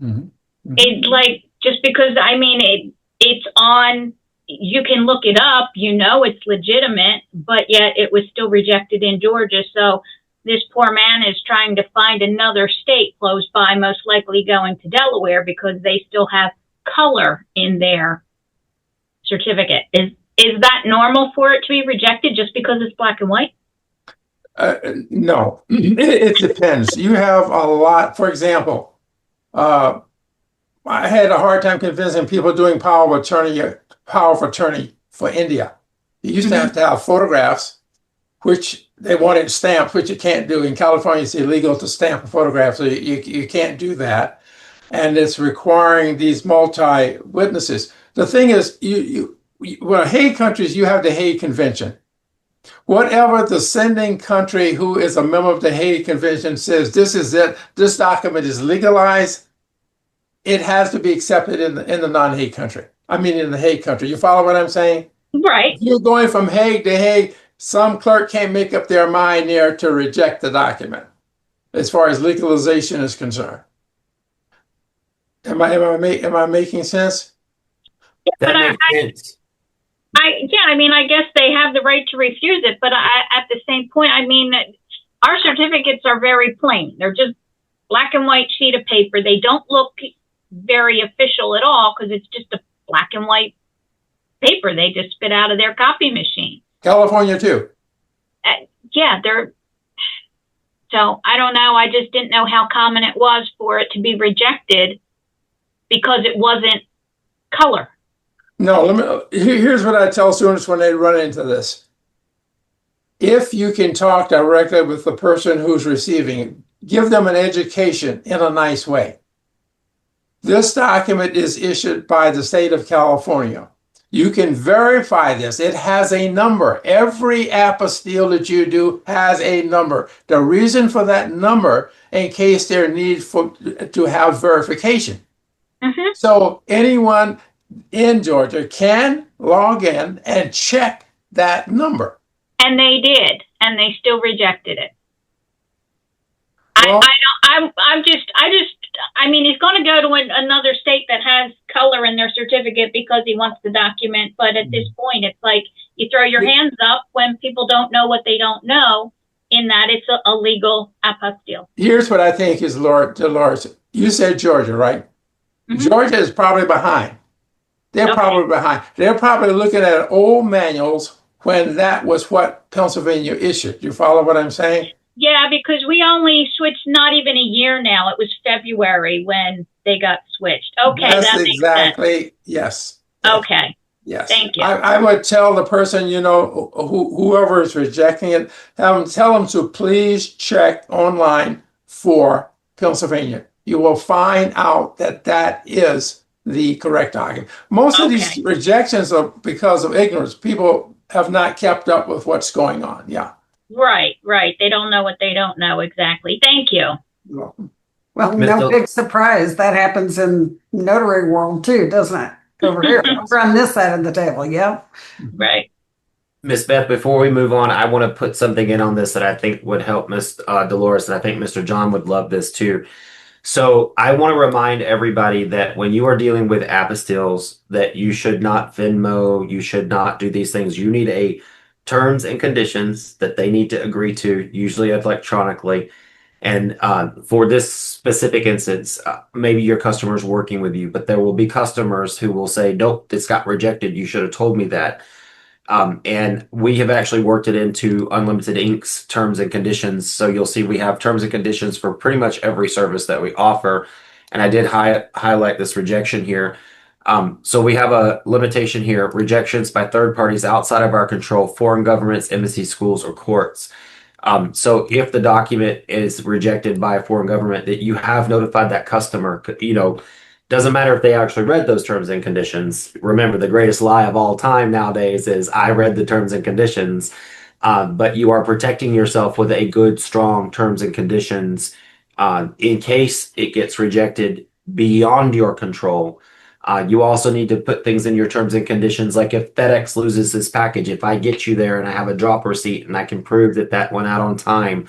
Mm-hmm. It's like, just because, I mean, it's on, you can look it up, you know it's legitimate, but yet it was still rejected in Georgia. So this poor man is trying to find another state close by, most likely going to Delaware, because they still have color in their certificate. Is that normal for it to be rejected just because it's black and white? No, it depends. You have a lot. For example, I had a hard time convincing people doing power of attorney for India. You used to have photographs, which they wanted stamped, which you can't do. In California, it's illegal to stamp a photograph, so you can't do that. And it's requiring these multi-witnesses. The thing is, well, Hague countries, you have the Hague Convention. Whatever the sending country who is a member of the Hague Convention says, this is it, this document is legalized, it has to be accepted in the non-Hague country. I mean, in the Hague country. You follow what I'm saying? Right. If you're going from Hague to Hague, some clerk can't make up their mind there to reject the document as far as legalization is concerned. Am I making sense? Yeah, That makes sense. I mean, I guess they have the right to refuse it, but at the same point, I mean, our certificates are very plain. They're just black and white sheet of paper. They don't look very official at all because it's just a black and white paper they just spit out of their copy machine. California too. Yeah, so I don't know. I just didn't know how common it was for it to be rejected because it wasn't color. No, here's what I tell students when they run into this. If you can talk directly with the person who's receiving it, give them an education in a nice way. This document is issued by the state of California. You can verify this. It has a number. Every apostille that you do has a number. The reason for that number, in case there need to have verification. Mm-hmm. So anyone in Georgia can log in and check that number. And they did, and they still rejected it. Well, I mean, he's going to go to another state that has color in their certificate because he wants the document. But at this point, it's like you throw your hands up when people don't know what they don't know, in that it's a legal apostille. Here's what I think is, Dolores. You said Georgia, right? Mm-hmm. Georgia is probably behind. They're probably behind. They're probably looking at old manuals when that was what Pennsylvania issued. You follow what I'm saying? Yeah, because we only switched not even a year now. It was February when they got switched. Okay, That's that makes exactly, sense. yes. Okay. Yes. Thank you. I would tell the person, whoever is rejecting it, tell them to please check online for Pennsylvania. You will find out that is the correct document. Most of these rejections are because of ignorance. People have not kept up with what's going on. Yeah. Right. They don't know what they don't know exactly. Thank you. You're welcome. Well, no big surprise. That happens in notary world too, doesn't it? Over here, over on this side of the table. Yeah. Right. Miss Beth, before we move on, I want to put something in on this that I think would help Miss Dolores, and I think Mr. John would love this too. So I want to remind everybody that when you are dealing with apostilles, that you should not Venmo, you should not do these things. You need a terms and conditions that they need to agree to, usually electronically. And for this specific instance, maybe your customer is working with you, but there will be customers who will say, nope, this got rejected. You should have told me that. And we have actually worked it into Unlimited Inc.'s terms and conditions. So you'll see we have terms and conditions for pretty much every service that we offer. And I did highlight this rejection here. So we have a limitation here: rejections by third parties outside of our control, foreign governments, embassies, schools, or courts. So if the document is rejected by a foreign government, that you have notified that customer, doesn't matter if they actually read those terms and conditions. Remember, the greatest lie of all time nowadays is I read the terms and conditions, but you are protecting yourself with a good, strong terms and conditions in case it gets rejected beyond your control. You also need to put things in your terms and conditions, like if FedEx loses this package, if I get you there and I have a drop receipt and I can prove that went out on time,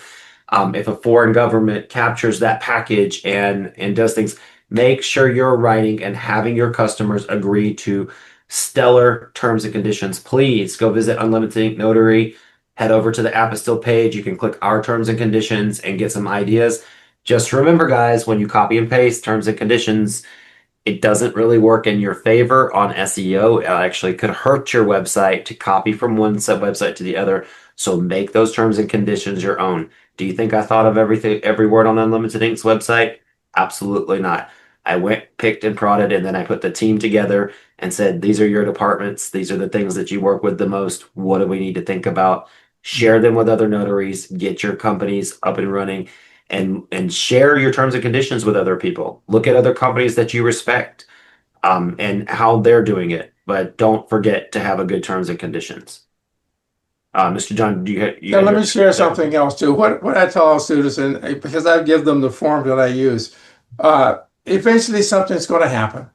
if a foreign government captures that package and does things, make sure you're writing and having your customers agree to stellar terms and conditions. Please go visit Unlimited Inc. Notary, head over to the Apostille page. You can click our terms and conditions and get some ideas. Just remember, guys, when you copy and paste terms and conditions, it doesn't really work in your favor on SEO. It actually could hurt your website to copy from one website to the other. So make those terms and conditions your own. Do you think I thought of every word on Unlimited Inc.'s website? Absolutely not. I went, picked and prodded, and then I put the team together and said, these are your departments. These are the things that you work with the most. What do we need to think about? Share them with other notaries, get your companies up and running, and share your terms and conditions with other people. Look at other companies that you respect and how they're doing it. But don't forget to have a good terms and conditions. Mr. John, let me share something else too. What I tell our students, and because I give them the form that I use, eventually something's going to happen.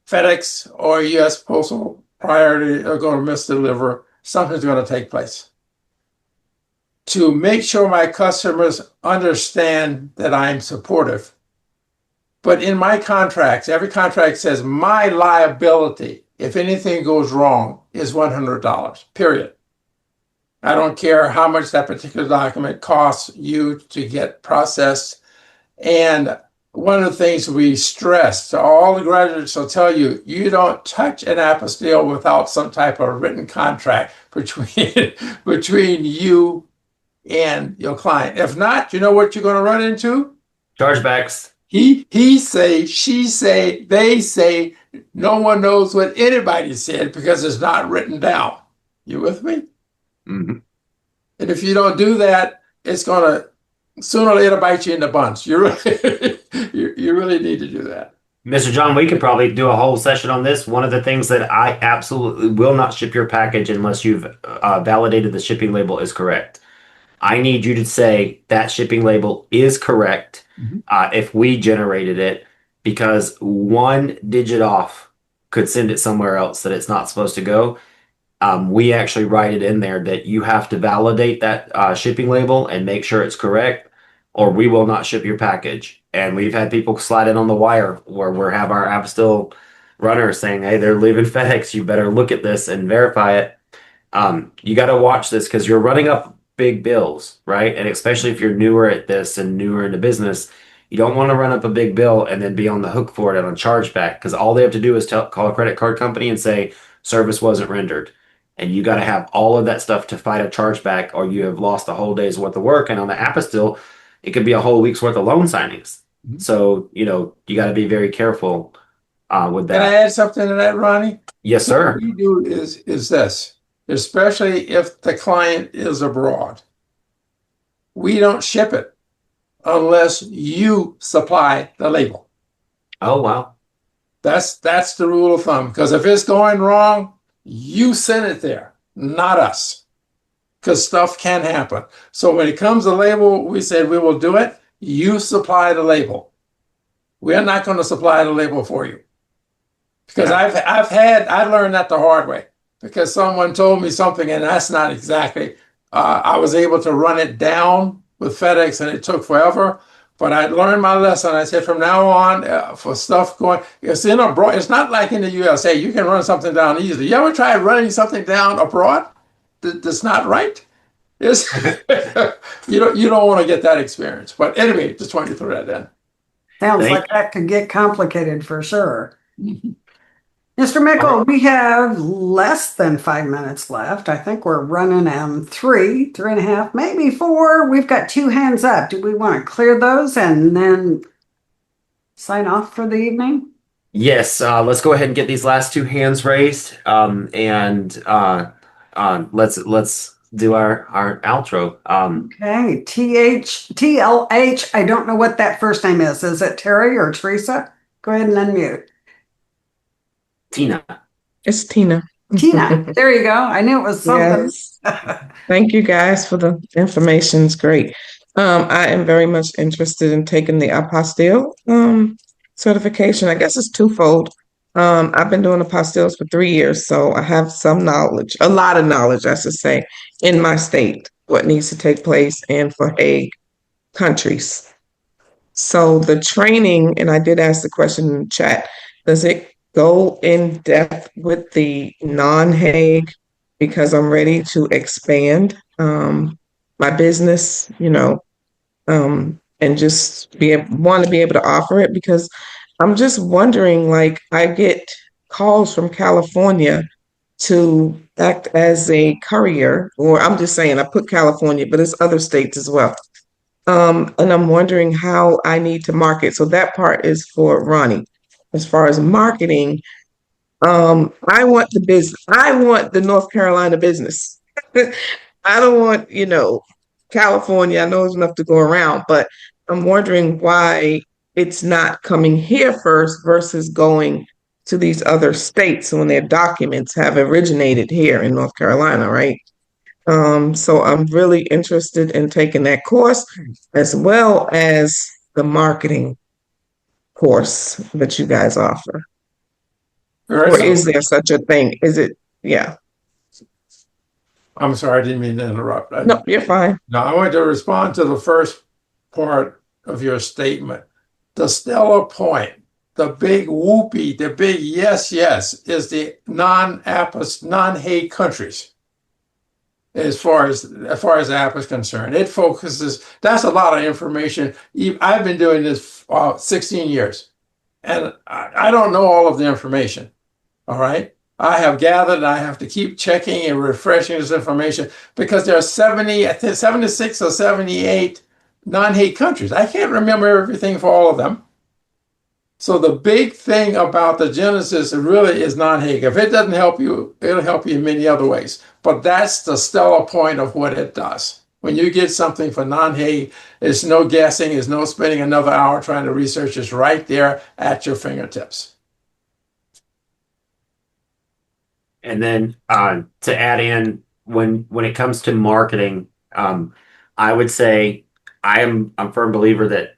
FedEx or U.S. Postal Priority are going to misdeliver. Something's going to take place. To make sure my customers understand that I'm supportive. But in my contracts, every contract says my liability, if anything goes wrong, is $100, period. I don't care how much that particular document costs you to get processed. And one of the things we stress to all the graduates will tell you, you don't touch an apostille without some type of written contract between you and your client. If not, you know what you're going to run into? Chargebacks. He say, she say, they say, no one knows what anybody said because it's not written down. You with me? Mm-hmm. And if you don't do that, it's going to sooner or later bite you in the buns. You really need to do that. Mr. John, we could probably do a whole session on this. One of the things that I absolutely will not ship your package unless you've validated the shipping label is correct. I need you to say that shipping label is correct if we generated it, because one digit off could send it somewhere else that it's not supposed to go. We actually write it in there that you have to validate that shipping label and make sure it's correct, or we will not ship your package. And we've had people slide in on the wire where we have our Apostille runner saying, hey, they're leaving FedEx. You better look at this and verify it. You got to watch this because you're running up big bills, right? And especially if you're newer at this and newer into business, you don't want to run up a big bill and then be on the hook for it on chargeback, because all they have to do is call a credit card company and say service wasn't rendered. And you got to have all of that stuff to fight a chargeback, or you have lost a whole day's worth of work. And on the Apostille, it could be a whole week's worth of loan signings. So, you got to be very careful with that. Can I add something to that, Ronnie? Yes, sir. What we do is this, especially if the client is abroad. We don't ship it unless you supply the label. Oh, wow. That's the rule of thumb, because if it's going wrong, you send it there, not us, because stuff can happen. So when it comes to label, we said we will do it. You supply the label. We are not going to supply the label for you, because I learned that the hard way, because someone told me something and that's not exactly. I was able to run it down with FedEx and it took forever. But I learned my lesson. I said from now on, for stuff going, it's in abroad. It's not like in the USA. You can run something down easily. You ever try running something down abroad that's not right? It's you don't want to get that experience. But anyway, just wanted to throw that in. Sounds like that could get complicated for sure. Mr. Mickle, we have less than 5 minutes left. I think we're running on 3.5, maybe 4. We've got 2 hands up. Do we want to clear those and then sign off for the evening? Yes, let's go ahead and get these last 2 hands raised, and let's do our outro. Okay, TLH. I don't know what that first name is. Is it Terry or Teresa? Go ahead and unmute. Tina. It's Tina. Tina. There you go. I knew it was something. Yes. Thank you guys for the information. It's great. I am very much interested in taking the apostille certification. I guess it's twofold. I've been doing apostilles for 3 years, so I have some knowledge, a lot of knowledge, I should say, in my state, what needs to take place, and for Hague countries. So the training, and I did ask the question in the chat, does it go in depth with the non-Hague, because I'm ready to expand my business, and just want to be able to offer it, because I'm just wondering, like, I get calls from California to act as a courier, or I'm just saying, I put California, but it's other states as well. And I'm wondering how I need to market. So that part is for Ronnie. As far as marketing, I want the business. I want the North Carolina business. I don't want, California. I know it's enough to go around, but I'm wondering why it's not coming here first versus going to these other states when their documents have originated here in North Carolina, right? So I'm really interested in taking that course, as well as the marketing course that you guys offer. Or is there such a thing? Is it? Yeah. I'm sorry, I didn't mean to interrupt. No, you're fine. No, I want to respond to the first part of your statement. The stellar point, the big whoopee, the big yes, is the non-Hague countries. As far as the app is concerned, it focuses. That's a lot of information. I've been doing this 16 years, and I don't know all of the information. All right, I have gathered, and I have to keep checking and refreshing this information, because there are 76 or 78 non-Hague countries. I can't remember everything for all of them. So the big thing about the Genesis really is non-Hague. If it doesn't help you, it'll help you in many other ways. But that's the stellar point of what it does. When you get something for non-Hague, it's no guessing, it's no spending another hour trying to research. It's right there at your fingertips. And then to add in, when it comes to marketing, I would say I'm a firm believer that,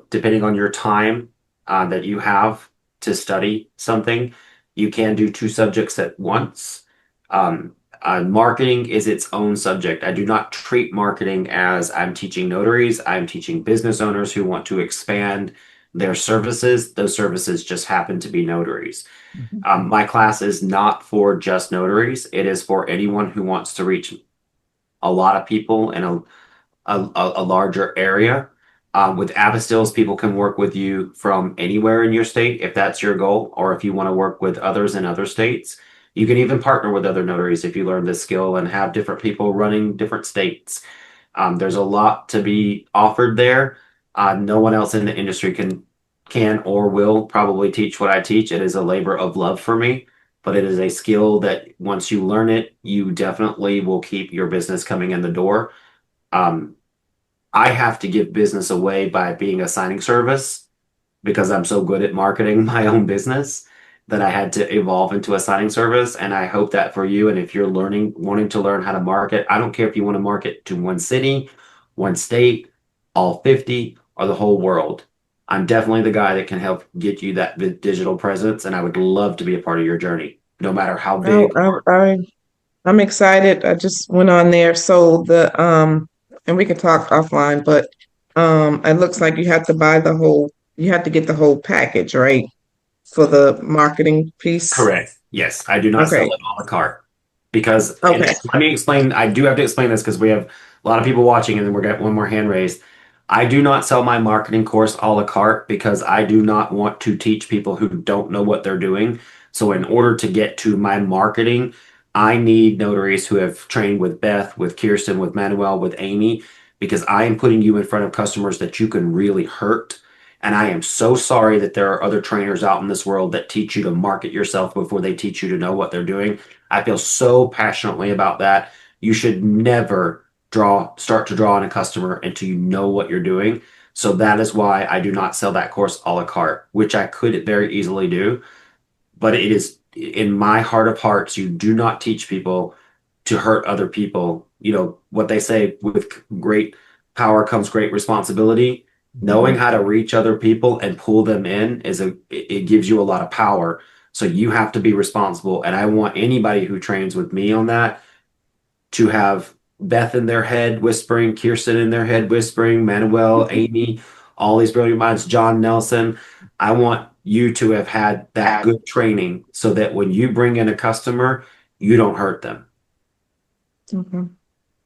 depending on your time that you have to study something, you can do two subjects at once. Marketing is its own subject. I do not treat marketing as I'm teaching notaries. I'm teaching business owners who want to expand their services. Those services just happen to be notaries. My class is not for just notaries. It is for anyone who wants to reach a lot of people in a larger area. With apostilles, people can work with you from anywhere in your state if that's your goal, or if you want to work with others in other states. You can even partner with other notaries if you learn this skill and have different people running different states. There's a lot to be offered there. No one else in the industry can or will probably teach what I teach. It is a labor of love for me, but it is a skill that once you learn it, you definitely will keep your business coming in the door. I have to give business away by being a signing service because I'm so good at marketing my own business that I had to evolve into a signing service. And I hope that for you. And if you're wanting to learn how to market, I don't care if you want to market to one city, one state, all 50, or the whole world. I'm definitely the guy that can help get you that digital presence. And I would love to be a part of your journey, no matter how big. I'm excited. I just went on there. So and we can talk offline, but it looks like you have to you have to get the whole package, right? For the marketing piece. Correct. Yes, I do not sell it a la carte because Okay. let me explain. I do have to explain this because we have a lot of people watching, and then we're got one more hand raised. I do not sell my marketing course a la carte because I do not want to teach people who don't know what they're doing. So in order to get to my marketing, I need notaries who have trained with Beth, with Kirsten, with Manuel, with Amy, because I am putting you in front of customers that you can really hurt. And I am so sorry that there are other trainers out in this world that teach you to market yourself before they teach you to know what they're doing. I feel so passionately about that. You should never start to draw on a customer until you know what you're doing. So that is why I do not sell that course a la carte, which I could very easily do. But it is in my heart of hearts, you do not teach people to hurt other people. You know what they say, with great power comes great responsibility. Knowing how to reach other people and pull them in it gives you a lot of power. So you have to be responsible. And I want anybody who trains with me on that to have Beth in their head whispering, Kirsten in their head whispering, Manuel, Amy, all these brilliant minds, John Nelson. I want you to have had that good training so that when you bring in a customer, you don't hurt them. Okay.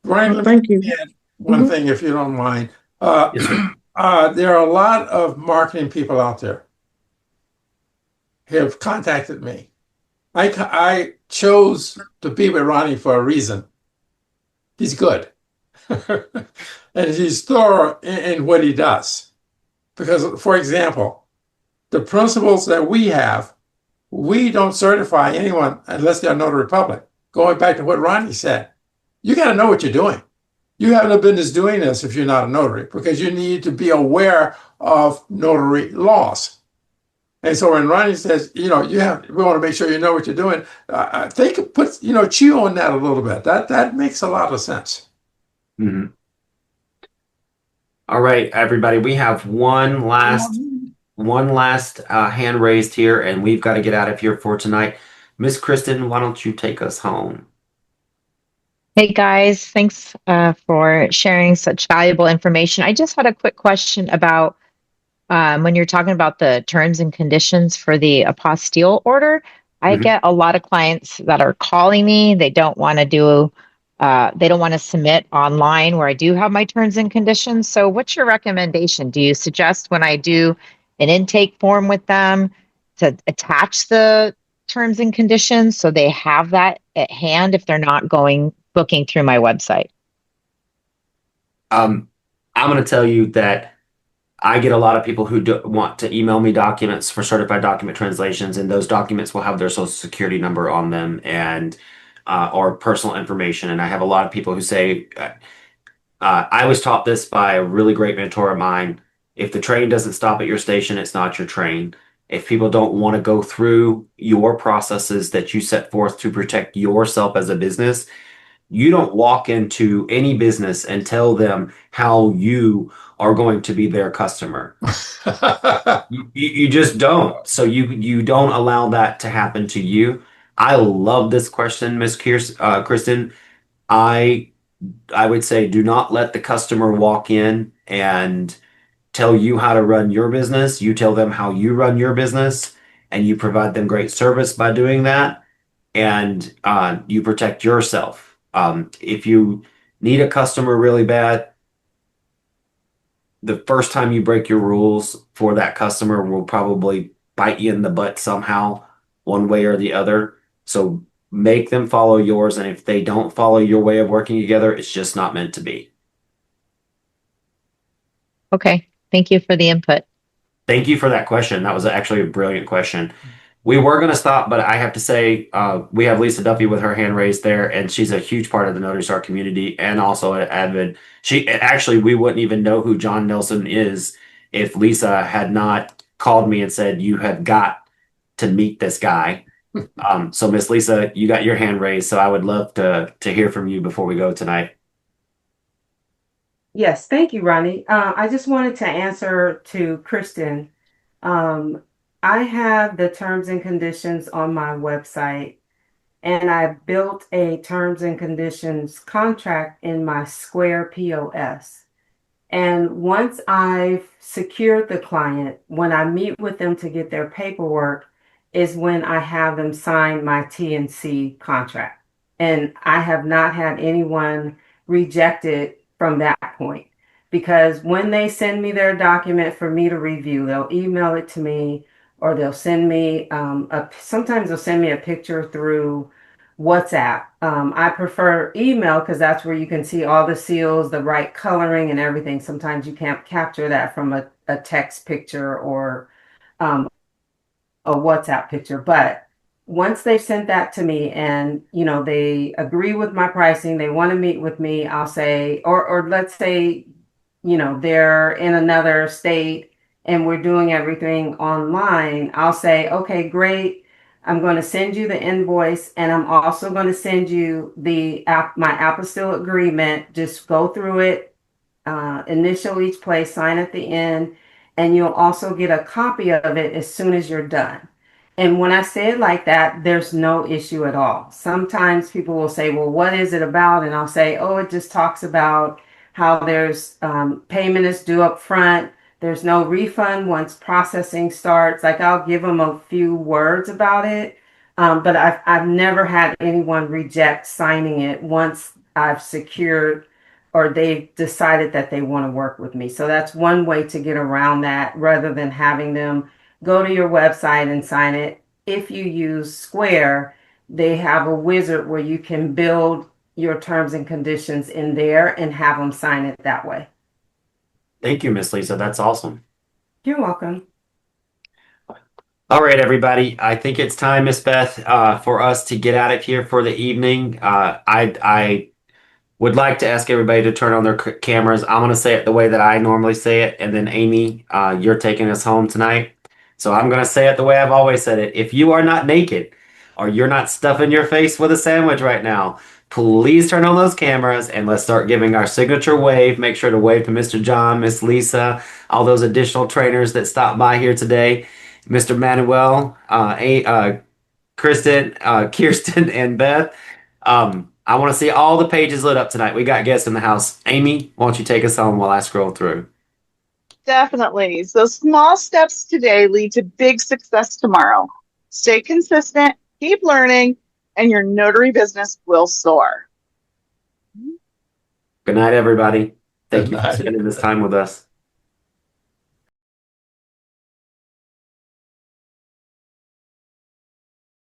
Brian, let Thank you. me add one thing, if you don't mind. There are a lot of marketing people out there who have contacted me. I chose to be with Ronnie for a reason. He's good. And he's thorough in what he does. Because, for example, the principles that we have, we don't certify anyone unless they're notary public. Going back to what Ronnie said, you got to know what you're doing. You have no business doing this if you're not a notary, because you need to be aware of notary laws. And so when Ronnie says, we want to make sure you know what you're doing, I think it puts, chew on that a little bit. That makes a lot of sense. Mm-hmm. All right, everybody, we have one last hand raised here, and we've got to get out of here for tonight. Miss Kristen, why don't you take us home? Hey guys, thanks for sharing such valuable information. I just had a quick question about when you're talking about the terms and conditions for the apostille order. I get a lot of clients that are calling me. They don't want to submit online where I do have my terms and conditions. So what's your recommendation? Do you suggest when I do an intake form with them to attach the terms and conditions so they have that at hand if they're not booking through my website? I'm going to tell you that I get a lot of people who want to email me documents for certified document translations, and those documents will have their social security number on them and or personal information. And I have a lot of people who say, I was taught this by a really great mentor of mine. If the train doesn't stop at your station, it's not your train. If people don't want to go through your processes that you set forth to protect yourself as a business, you don't walk into any business and tell them how you are going to be their customer. You just don't. So you don't allow that to happen to you. I love this question, Miss Kristen. I I would say do not let the customer walk in and tell you how to run your business. You tell them how you run your business, and you provide them great service by doing that, and you protect yourself. If you need a customer really bad, the first time you break your rules for that customer will probably bite you in the butt somehow, one way or the other. So make them follow yours, and if they don't follow your way of working together, it's just not meant to be. Okay. Thank you for the input. Thank you for that question. That was actually a brilliant question. We were going to stop, but I have to say, we have Lisa Duffy with her hand raised there, and she's a huge part of the Notary Star community and also an avid. We wouldn't even know who John Nelson is if Lisa had not called me and said, you have got to meet this guy. So Miss Lisa, you got your hand raised, so I would love to hear from you before we go tonight. Yes, thank you, Ronnie. I just wanted to answer to Kristen. I have the terms and conditions on my website, and I built a terms and conditions contract in my Square POS. And once I've secured the client, when I meet with them to get their paperwork, is when I have them sign my T&C contract. And I have not had anyone reject it from that point. Because when they send me their document for me to review, they'll email it to me, or they'll send me sometimes they'll send me a picture through WhatsApp. I prefer email because that's where you can see all the seals, the right coloring and everything. Sometimes you can't capture that from a text picture or a WhatsApp picture. But once they've sent that to me and, they agree with my pricing, they want to meet with me, I'll say, or let's say, they're in another state and we're doing everything online, I'll say, okay, great. I'm going to send you the invoice, and I'm also going to send you my apostille agreement. Just go through it, initial each place, sign at the end, and you'll also get a copy of it as soon as you're done. And when I say it like that, there's no issue at all. Sometimes people will say, well, what is it about? And I'll say, oh, it just talks about how there's payment is due up front. There's no refund once processing starts. Like, I'll give them a few words about it. But I've never had anyone reject signing it once I've secured or they've decided that they want to work with me. So that's one way to get around that rather than having them go to your website and sign it. If you use Square, they have a wizard where you can build your terms and conditions in there and have them sign it that way. Thank you, Miss Lisa. That's awesome. You're welcome. All right, everybody. I think it's time, Miss Beth, for us to get out of here for the evening. I would like to ask everybody to turn on their cameras. I'm going to say it the way that I normally say it, and then Amy, you're taking us home tonight. So I'm going to say it the way I've always said it. If you are not naked or you're not stuffing your face with a sandwich right now, please turn on those cameras and let's start giving our signature wave. Make sure to wave to Mr. John, Miss Lisa, all those additional trainers that stopped by here today, Mr. Manuel, Kristen, Kirsten, and Beth. I want to see all the pages lit up tonight. We got guests in the house. Amy, why don't you take us home while I scroll through? Definitely. So small steps today lead to big success tomorrow. Stay consistent, keep learning, and your notary business will soar. Good night, everybody. Thank you for Good night. spending this time with us.